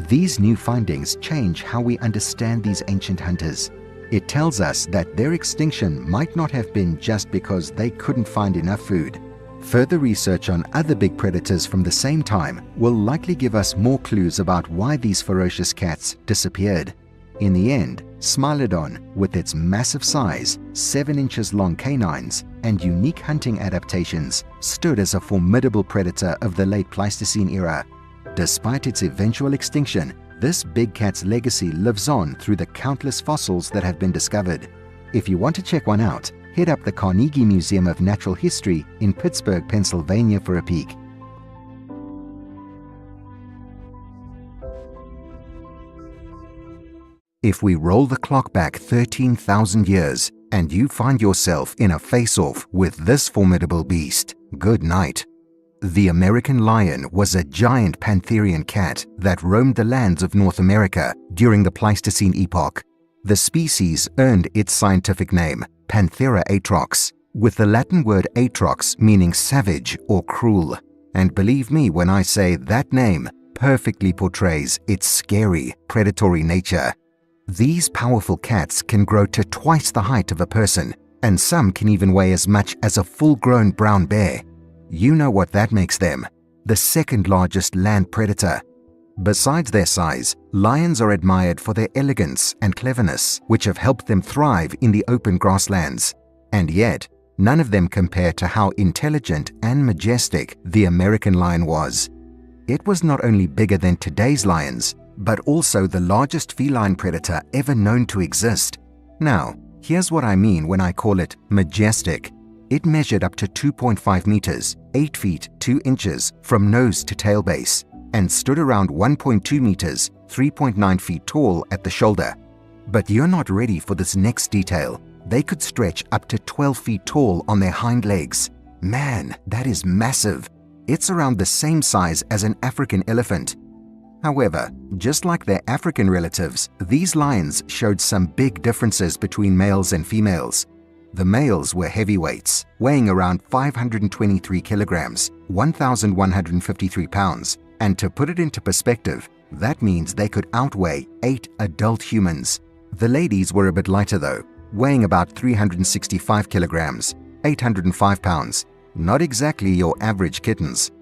These new findings change how we understand these ancient hunters. It tells us that their extinction might not have been just because they couldn't find enough food. Further research on other big predators from the same time will likely give us more clues about why these ferocious cats disappeared. In the end, Smilodon, with its massive size, 7 inches long canines, and unique hunting adaptations, stood as a formidable predator of the late Pleistocene era. Despite its eventual extinction, this big cat's legacy lives on through the countless fossils that have been discovered. If you want to check one out, hit up the Carnegie Museum of Natural History in Pittsburgh, Pennsylvania for a peek. If we roll the clock back 13,000 years and you find yourself in a face-off with this formidable beast, good night. The American lion was a giant pantherian cat that roamed the lands of North America during the Pleistocene epoch. The species earned its scientific name, Panthera atrox, with the Latin word atrox meaning savage or cruel. And believe me when I say that name perfectly portrays its scary, predatory nature. These powerful cats can grow to twice the height of a person, and some can even weigh as much as a full-grown brown bear. You know what that makes them, the second largest land predator. Besides their size, lions are admired for their elegance and cleverness, which have helped them thrive in the open grasslands. And yet, none of them compare to how intelligent and majestic the American lion was. It was not only bigger than today's lions, but also the largest feline predator ever known to exist. Now, here's what I mean when I call it majestic. It measured up to 2.5 meters, 8 feet 2 inches from nose to tail base, and stood around 1.2 meters, 3.9 feet tall at the shoulder. But you're not ready for this next detail. They could stretch up to 12 feet tall on their hind legs. Man, that is massive. It's around the same size as an African elephant. However, just like their African relatives, these lions showed some big differences between males and females. The males were heavyweights, weighing around 523 kilograms, 1,153 pounds, and to put it into perspective, that means they could outweigh 8 adult humans. The ladies were a bit lighter though, weighing about 365 kilograms, 805 pounds, not exactly your average kittens.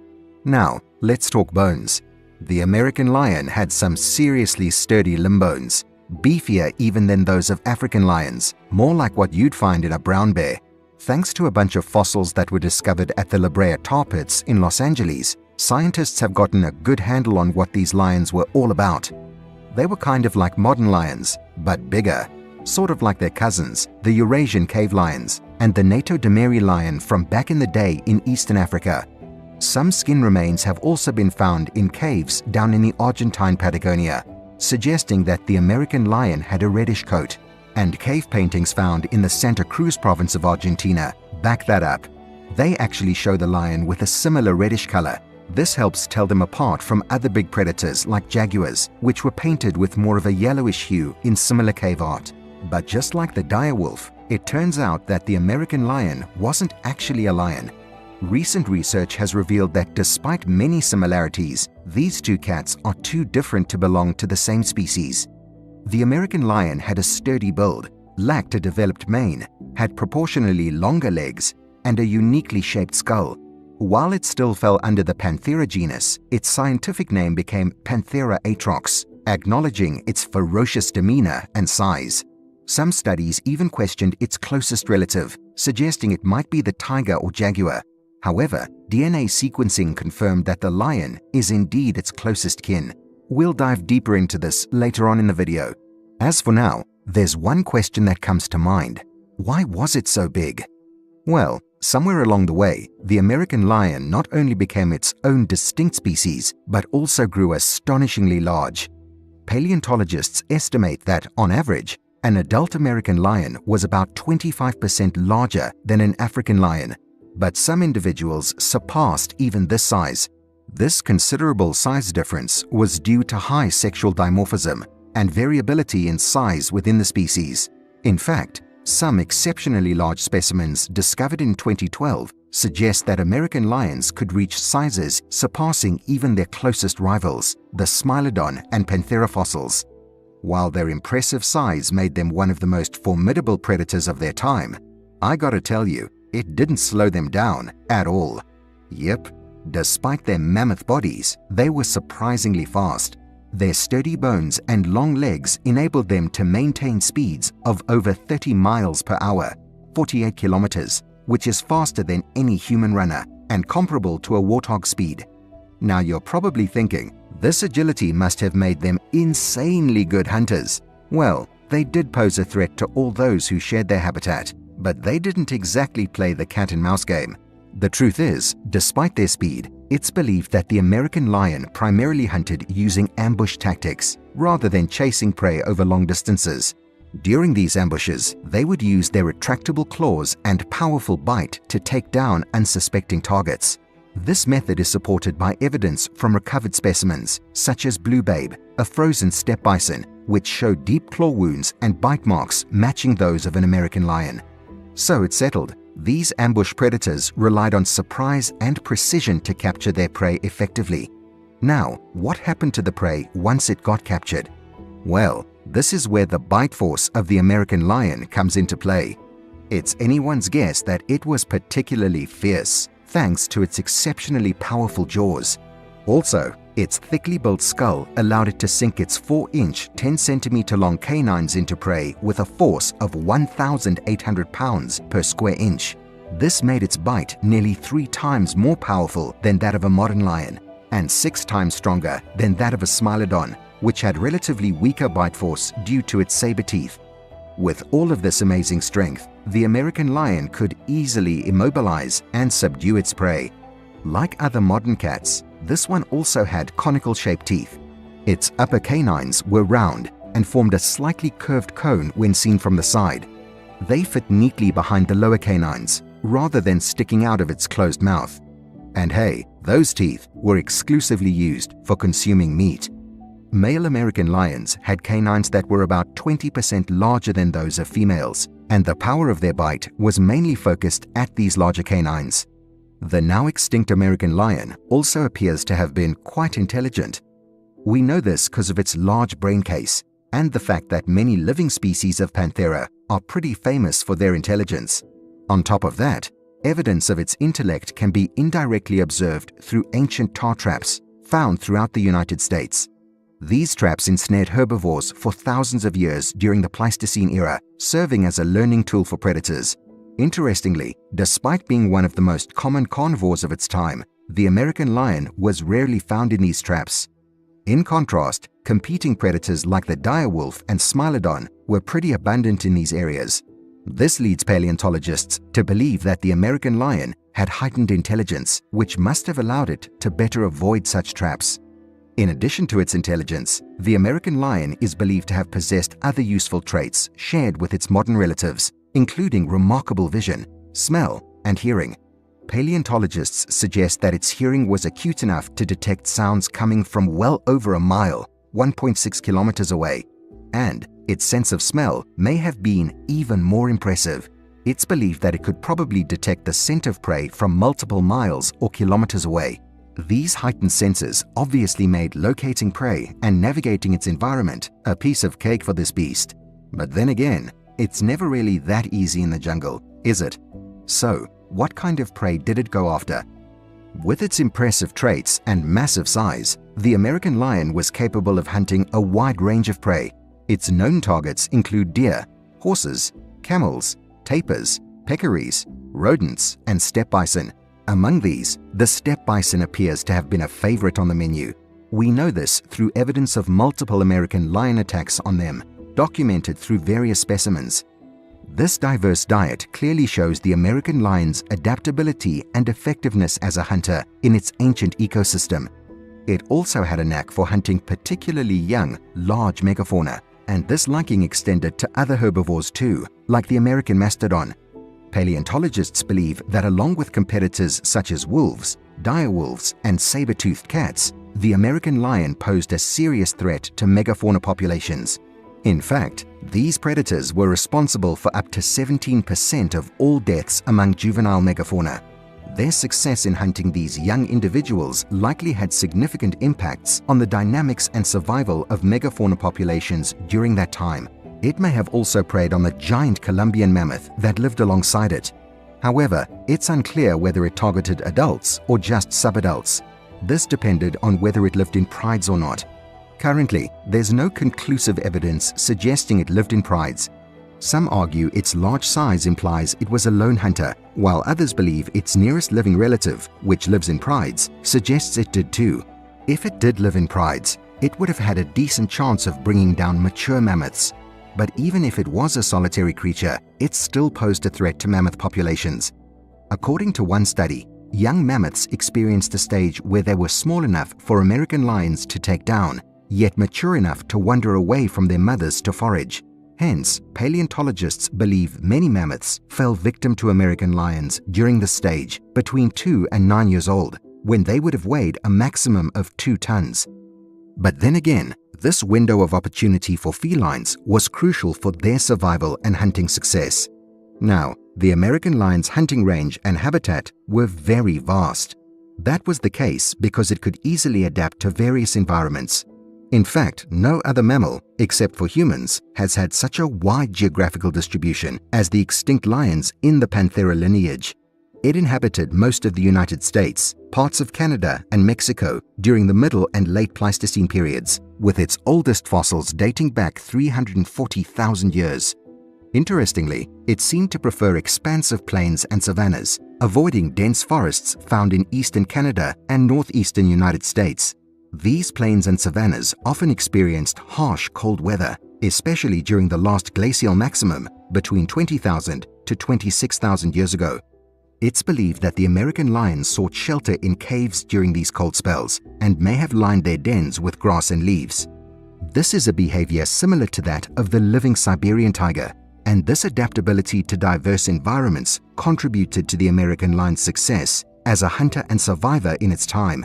Now, let's talk bones. The American lion had some seriously sturdy limb bones, beefier even than those of African lions, more like what you'd find in a brown bear. Thanks to a bunch of fossils that were discovered at the La Brea tar pits in Los Angeles, scientists have gotten a good handle on what these lions were all about. They were kind of like modern lions, but bigger. sort of like their cousins, the Eurasian cave lions, and the Nato-Dameri lion from back in the day in Eastern Africa. Some skin remains have also been found in caves down in the Argentine Patagonia, suggesting that the American lion had a reddish coat, and cave paintings found in the Santa Cruz province of Argentina back that up. They actually show the lion with a similar reddish color. This helps tell them apart from other big predators like jaguars, which were painted with more of a yellowish hue in similar cave art. But just like the dire wolf, it turns out that the American lion wasn't actually a lion. Recent research has revealed that despite many similarities, these two cats are too different to belong to the same species. The American lion had a sturdy build, lacked a developed mane, had proportionally longer legs, and a uniquely shaped skull. While it still fell under the Panthera genus, its scientific name became Panthera atrox, acknowledging its ferocious demeanor and size. Some studies even questioned its closest relative, suggesting it might be the tiger or jaguar. However, DNA sequencing confirmed that the lion is indeed its closest kin. We'll dive deeper into this later on in the video. As for now, there's one question that comes to mind. Why was it so big? Well, somewhere along the way, the American lion not only became its own distinct species, but also grew astonishingly large. Paleontologists estimate that, on average, an adult American lion was about 25% larger than an African lion, but some individuals surpassed even this size. This considerable size difference was due to high sexual dimorphism and variability in size within the species. In fact, some exceptionally large specimens discovered in 2012 suggest that American lions could reach sizes surpassing even their closest rivals, the Smilodon and Panthera fossils. While their impressive size made them one of the most formidable predators of their time, I gotta tell you, it didn't slow them down at all. Yep, despite their mammoth bodies, they were surprisingly fast. Their sturdy bones and long legs enabled them to maintain speeds of over 30 miles per hour, 48 kilometers, which is faster than any human runner and comparable to a warthog speed. Now you're probably thinking, this agility must have made them insanely good hunters. Well, they did pose a threat to all those who shared their habitat, but they didn't exactly play the cat and mouse game. The truth is, despite their speed, it's believed that the American lion primarily hunted using ambush tactics, rather than chasing prey over long distances. During these ambushes, they would use their retractable claws and powerful bite to take down unsuspecting targets. This method is supported by evidence from recovered specimens, such as Blue Babe, a frozen steppe bison, which show deep claw wounds and bite marks matching those of an American lion. So it's settled. These ambush predators relied on surprise and precision to capture their prey effectively. Now, what happened to the prey once it got captured? Well, this is where the bite force of the American lion comes into play. It's anyone's guess that it was particularly fierce, thanks to its exceptionally powerful jaws. Also, its thickly built skull allowed it to sink its 4-inch, 10-centimeter long canines into prey with a force of 1,800 pounds per square inch. This made its bite nearly 3 times more powerful than that of a modern lion, and 6 times stronger than that of a Smilodon, which had relatively weaker bite force due to its saber teeth. With all of this amazing strength, the American lion could easily immobilize and subdue its prey. Like other modern cats, this one also had conical-shaped teeth. Its upper canines were round and formed a slightly curved cone when seen from the side. They fit neatly behind the lower canines, rather than sticking out of its closed mouth. And hey, those teeth were exclusively used for consuming meat. Male American lions had canines that were about 20% larger than those of females, and the power of their bite was mainly focused at these larger canines. The now extinct American lion also appears to have been quite intelligent. We know this because of its large brain case and the fact that many living species of Panthera are pretty famous for their intelligence. On top of that, evidence of its intellect can be indirectly observed through ancient tar traps found throughout the United States. These traps ensnared herbivores for thousands of years during the Pleistocene era, serving as a learning tool for predators. Interestingly, despite being one of the most common carnivores of its time, the American lion was rarely found in these traps. In contrast, Competing predators like the direwolf and Smilodon were pretty abundant in these areas. This leads paleontologists to believe that the American lion had heightened intelligence, which must have allowed it to better avoid such traps. In addition to its intelligence, the American lion is believed to have possessed other useful traits shared with its modern relatives, including remarkable vision, smell, and hearing. Paleontologists suggest that its hearing was acute enough to detect sounds coming from well over a mile, 1.6 kilometers away, and its sense of smell may have been even more impressive. It's believed that it could probably detect the scent of prey from multiple miles or kilometers away. These heightened senses obviously made locating prey and navigating its environment a piece of cake for this beast. But then again, it's never really that easy in the jungle, is it? So, what kind of prey did it go after? With its impressive traits and massive size, the American lion was capable of hunting a wide range of prey. Its known targets include deer, horses, camels, tapirs, peccaries, rodents, and steppe bison. Among these, the steppe bison appears to have been a favorite on the menu. We know this through evidence of multiple American lion attacks on them, documented through various specimens. This diverse diet clearly shows the American lion's adaptability and effectiveness as a hunter in its ancient ecosystem. It also had a knack for hunting particularly young, large megafauna, and this liking extended to other herbivores too, like the American mastodon. Paleontologists believe that along with competitors such as wolves, direwolves, and saber-toothed cats, the American lion posed a serious threat to megafauna populations. In fact, these predators were responsible for up to 17% of all deaths among juvenile megafauna. Their success in hunting these young individuals likely had significant impacts on the dynamics and survival of megafauna populations during that time. It may have also preyed on the giant Columbian mammoth that lived alongside it. However, it's unclear whether it targeted adults or just subadults. This depended on whether it lived in prides or not. Currently, there's no conclusive evidence suggesting it lived in prides. Some argue its large size implies it was a lone hunter, while others believe its nearest living relative, which lives in prides, suggests it did too. If it did live in prides, it would have had a decent chance of bringing down mature mammoths. But even if it was a solitary creature, it still posed a threat to mammoth populations. According to one study, young mammoths experienced a stage where they were small enough for American lions to take down, yet mature enough to wander away from their mothers to forage. Hence, paleontologists believe many mammoths fell victim to American lions during this stage between 2 and 9 years old, when they would have weighed a maximum of 2 tons. But then again, this window of opportunity for felines was crucial for their survival and hunting success. Now, the American lion's hunting range and habitat were very vast. That was the case because it could easily adapt to various environments. In fact, no other mammal, except for humans, has had such a wide geographical distribution as the extinct lions in the Panthera lineage. It inhabited most of the United States, parts of Canada and Mexico during the Middle and Late Pleistocene periods, with its oldest fossils dating back 340,000 years. Interestingly, it seemed to prefer expansive plains and savannas, avoiding dense forests found in eastern Canada and northeastern United States. These plains and savannas often experienced harsh cold weather, especially during the last glacial maximum between 20,000 to 26,000 years ago. It's believed that the American lions sought shelter in caves during these cold spells and may have lined their dens with grass and leaves. This is a behavior similar to that of the living Siberian tiger, and this adaptability to diverse environments contributed to the American lion's success as a hunter and survivor in its time.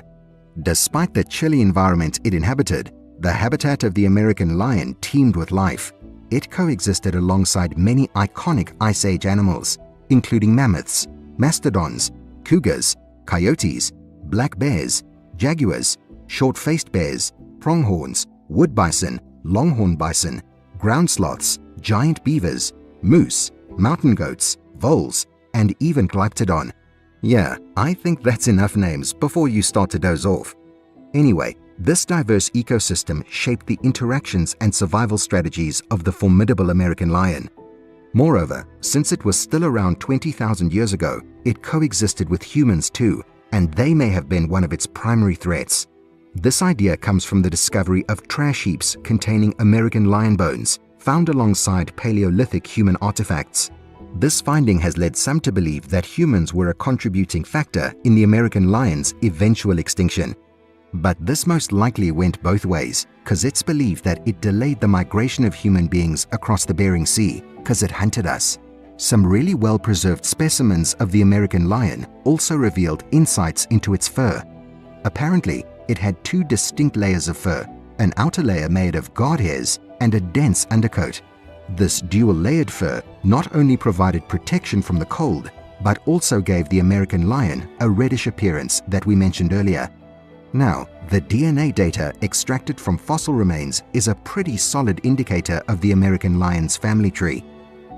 Despite the chilly environment it inhabited, the habitat of the American lion teemed with life. It coexisted alongside many iconic Ice Age animals, including mammoths, mastodons, cougars, coyotes, black bears, jaguars, short-faced bears, pronghorns, wood bison, longhorn bison, ground sloths, giant beavers, moose, mountain goats, voles, and even Glyptodon. Yeah, I think that's enough names before you start to doze off. Anyway, this diverse ecosystem shaped the interactions and survival strategies of the formidable American lion. Moreover, since it was still around 20,000 years ago, it coexisted with humans too, and they may have been one of its primary threats. This idea comes from the discovery of trash heaps containing American lion bones found alongside Paleolithic human artifacts. This finding has led some to believe that humans were a contributing factor in the American lion's eventual extinction. But this most likely went both ways, because it's believed that it delayed the migration of human beings across the Bering Sea because it hunted us. Some really well-preserved specimens of the American lion also revealed insights into its fur. Apparently, it had two distinct layers of fur, an outer layer made of guard hairs and a dense undercoat. This dual-layered fur not only provided protection from the cold, but also gave the American lion a reddish appearance that we mentioned earlier. Now, the DNA data extracted from fossil remains is a pretty solid indicator of the American lion's family tree.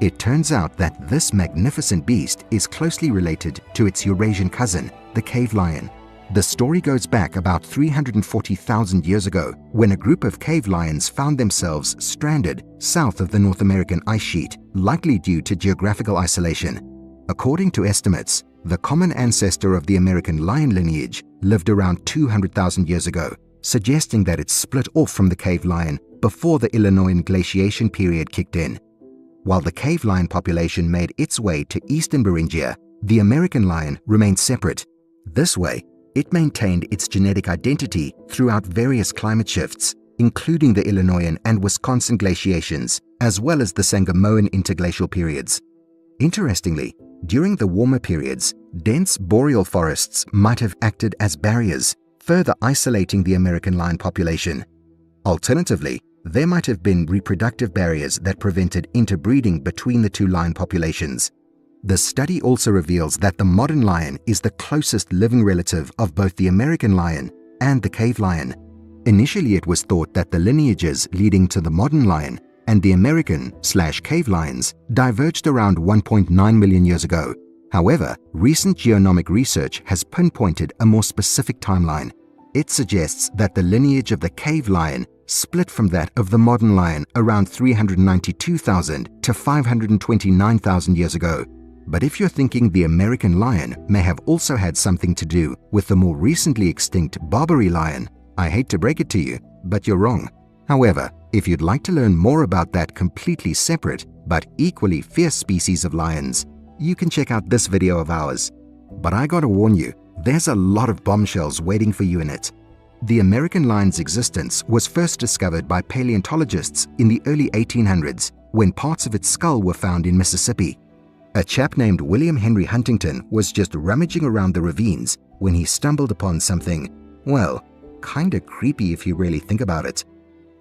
It turns out that this magnificent beast is closely related to its Eurasian cousin, the cave lion. The story goes back about 340,000 years ago, when a group of cave lions found themselves stranded south of the North American ice sheet, likely due to geographical isolation. According to estimates, the common ancestor of the American lion lineage lived around 200,000 years ago, suggesting that it split off from the cave lion before the Illinoisan glaciation period kicked in. While the cave lion population made its way to eastern Beringia, the American lion remained separate. This way, it maintained its genetic identity throughout various climate shifts, including the Illinoisan and Wisconsin glaciations, as well as the Sangamoan interglacial periods. Interestingly, during the warmer periods, dense boreal forests might have acted as barriers, further isolating the American lion population. Alternatively, there might have been reproductive barriers that prevented interbreeding between the two lion populations. The study also reveals that the modern lion is the closest living relative of both the American lion and the cave lion. Initially, it was thought that the lineages leading to the modern lion and the American/cave lions diverged around 1.9 million years ago. However, recent genomic research has pinpointed a more specific timeline. It suggests that the lineage of the cave lion split from that of the modern lion around 392,000 to 529,000 years ago. But if you're thinking the American lion may have also had something to do with the more recently extinct Barbary lion, I hate to break it to you, but you're wrong. However, if you'd like to learn more about that completely separate but equally fierce species of lions, you can check out this video of ours. But I gotta warn you, there's a lot of bombshells waiting for you in it. The American lion's existence was first discovered by paleontologists in the early 1800s when parts of its skull were found in Mississippi. A chap named William Henry Huntington was just rummaging around the ravines when he stumbled upon something, well, kinda creepy if you really think about it.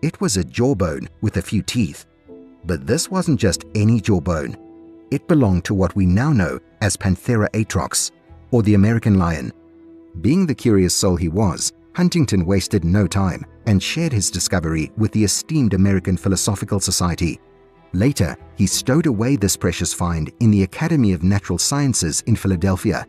It was a jawbone with a few teeth. But this wasn't just any jawbone. It belonged to what we now know as Panthera atrox, or the American lion. Being the curious soul he was, Huntington wasted no time and shared his discovery with the esteemed American Philosophical Society. Later, he stowed away this precious find in the Academy of Natural Sciences in Philadelphia.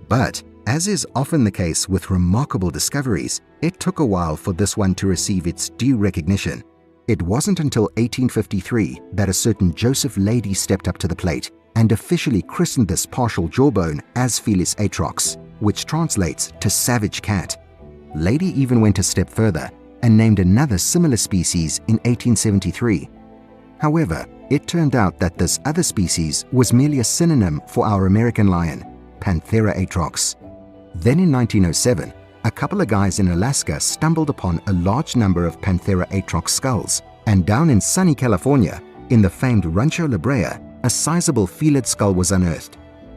But, as is often the case with remarkable discoveries, it took a while for this one to receive its due recognition. It wasn't until 1853 that a certain Joseph Leidy stepped up to the plate and officially christened this partial jawbone as Felis atrox, which translates to savage cat. Leidy even went a step further and named another similar species in 1873. However, it turned out that this other species was merely a synonym for our American lion, Panthera atrox. Then in 1907, a couple of guys in Alaska stumbled upon a large number of Panthera atrox skulls, and down in sunny California, in the famed Rancho La Brea, a sizable felid skull was unearthed.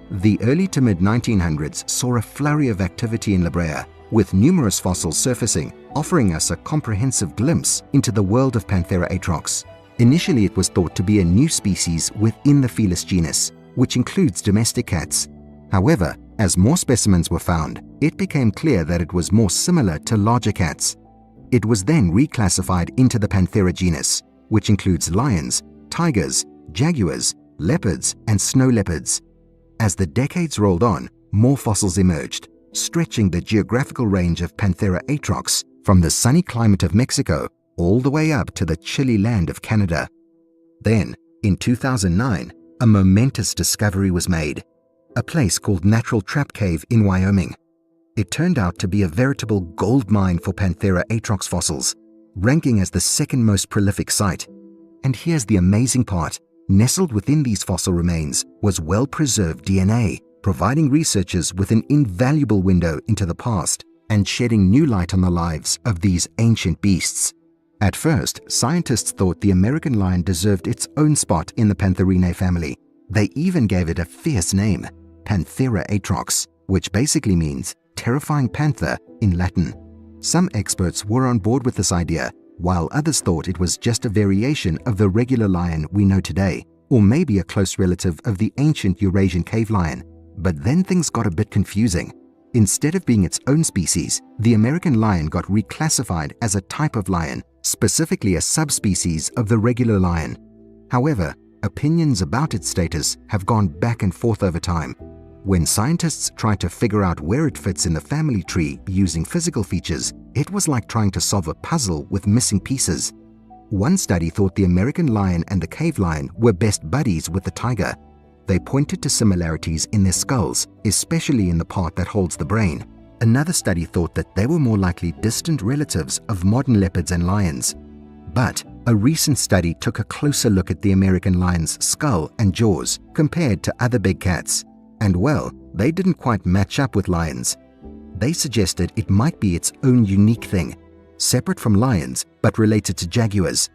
The early to mid-1900s saw a flurry of activity in La Brea, with numerous fossils surfacing, offering us a comprehensive glimpse into the world of Panthera atrox. Initially, it was thought to be a new species within the Felis genus, which includes domestic cats. However, as more specimens were found, it became clear that it was more similar to larger cats. It was then reclassified into the Panthera genus, which includes lions, tigers, jaguars, leopards, and snow leopards. As the decades rolled on, more fossils emerged, stretching the geographical range of Panthera atrox from the sunny climate of Mexico all the way up to the chilly land of Canada. Then, in 2009, a momentous discovery was made, a place called Natural Trap Cave in Wyoming. It turned out to be a veritable goldmine for Panthera atrox fossils, ranking as the second most prolific site. And here's the amazing part. Nestled within these fossil remains was well-preserved DNA, providing researchers with an invaluable window into the past and shedding new light on the lives of these ancient beasts. At first, scientists thought the American lion deserved its own spot in the Pantherinae family. They even gave it a fierce name, Panthera atrox, which basically means terrifying panther in Latin. Some experts were on board with this idea, while others thought it was just a variation of the regular lion we know today, or maybe a close relative of the ancient Eurasian cave lion. But then things got a bit confusing. Instead of being its own species, the American lion got reclassified as a type of lion, specifically a subspecies of the regular lion. However, opinions about its status have gone back and forth over time. When scientists tried to figure out where it fits in the family tree using physical features, it was like trying to solve a puzzle with missing pieces. One study thought the American lion and the cave lion were best buddies with the tiger. They pointed to similarities in their skulls, especially in the part that holds the brain. Another study thought that they were more likely distant relatives of modern leopards and lions. But a recent study took a closer look at the American lion's skull and jaws compared to other big cats. And well, they didn't quite match up with lions. They suggested it might be its own unique thing, separate from lions but related to jaguars.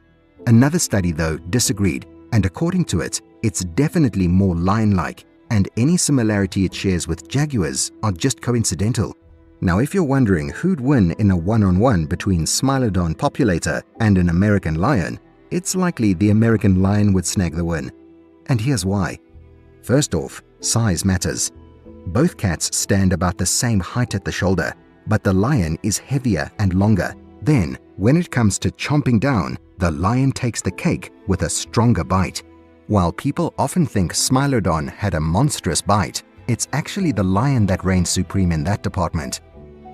Another study, though, disagreed, and according to it, it's definitely more lion-like, and any similarity it shares with jaguars are just coincidental. Now, if you're wondering who'd win in a one-on-one between Smilodon populator and an American lion, it's likely the American lion would snag the win. And here's why. First off, size matters. Both cats stand about the same height at the shoulder, but the lion is heavier and longer. Then, when it comes to chomping down, the lion takes the cake with a stronger bite. While people often think Smilodon had a monstrous bite, it's actually the lion that reigns supreme in that department.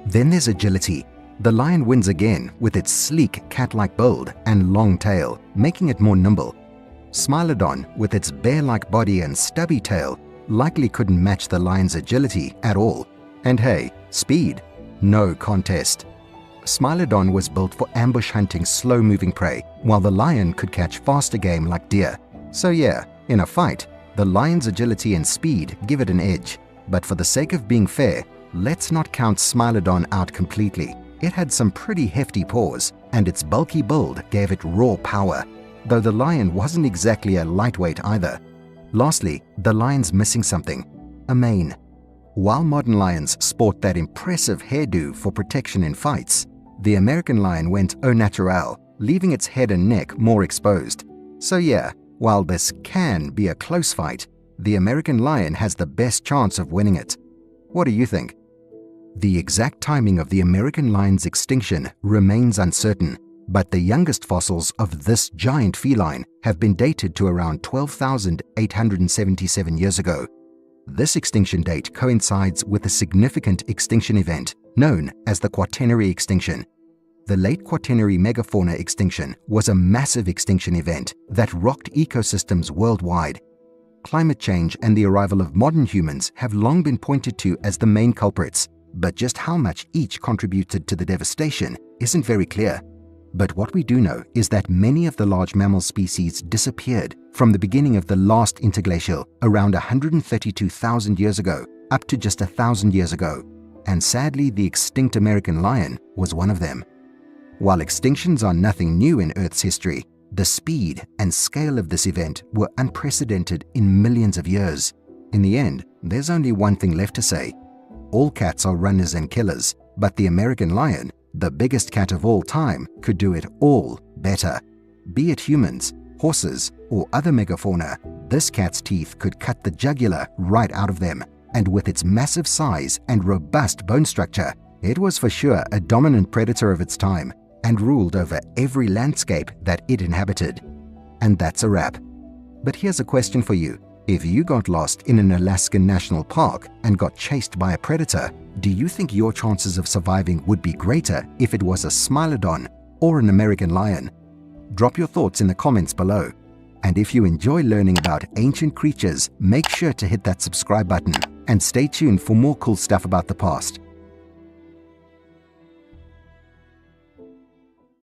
Then there's agility. The lion wins again with its sleek cat-like build and long tail, making it more nimble. Smilodon, with its bear-like body and stubby tail, likely couldn't match the lion's agility at all. And hey, speed? No contest. Smilodon was built for ambush hunting slow-moving prey, while the lion could catch faster game like deer. So yeah, in a fight, the lion's agility and speed give it an edge. But for the sake of being fair, let's not count Smilodon out completely. It had some pretty hefty paws, and its bulky build gave it raw power, though the lion wasn't exactly a lightweight either. Lastly, the lion's missing something: a mane. While modern lions sport that impressive hairdo for protection in fights, the American lion went au naturel, leaving its head and neck more exposed. So yeah, while this can be a close fight, the American lion has the best chance of winning it. What do you think? The exact timing of the American lion's extinction remains uncertain, but the youngest fossils of this giant feline have been dated to around 12,877 years ago. This extinction date coincides with a significant extinction event known as the Quaternary extinction. The late Quaternary megafauna extinction was a massive extinction event that rocked ecosystems worldwide. Climate change and the arrival of modern humans have long been pointed to as the main culprits, but just how much each contributed to the devastation isn't very clear. But what we do know is that many of the large mammal species disappeared from the beginning of the last interglacial around 132,000 years ago up to just 1,000 years ago, and sadly the extinct American lion was one of them. While extinctions are nothing new in Earth's history, the speed and scale of this event were unprecedented in millions of years. In the end, there's only one thing left to say. All cats are runners and killers, but the American lion, the biggest cat of all time, could do it all better. Be it humans, horses, or other megafauna, this cat's teeth could cut the jugular right out of them, and with its massive size and robust bone structure, it was for sure a dominant predator of its time and ruled over every landscape that it inhabited. And that's a wrap. But here's a question for you. If you got lost in an Alaskan national park and got chased by a predator, do you think your chances of surviving would be greater if it was a Smilodon or an American lion? Drop your thoughts in the comments below. And if you enjoy learning about ancient creatures, make sure to hit that subscribe button and stay tuned for more cool stuff about the past.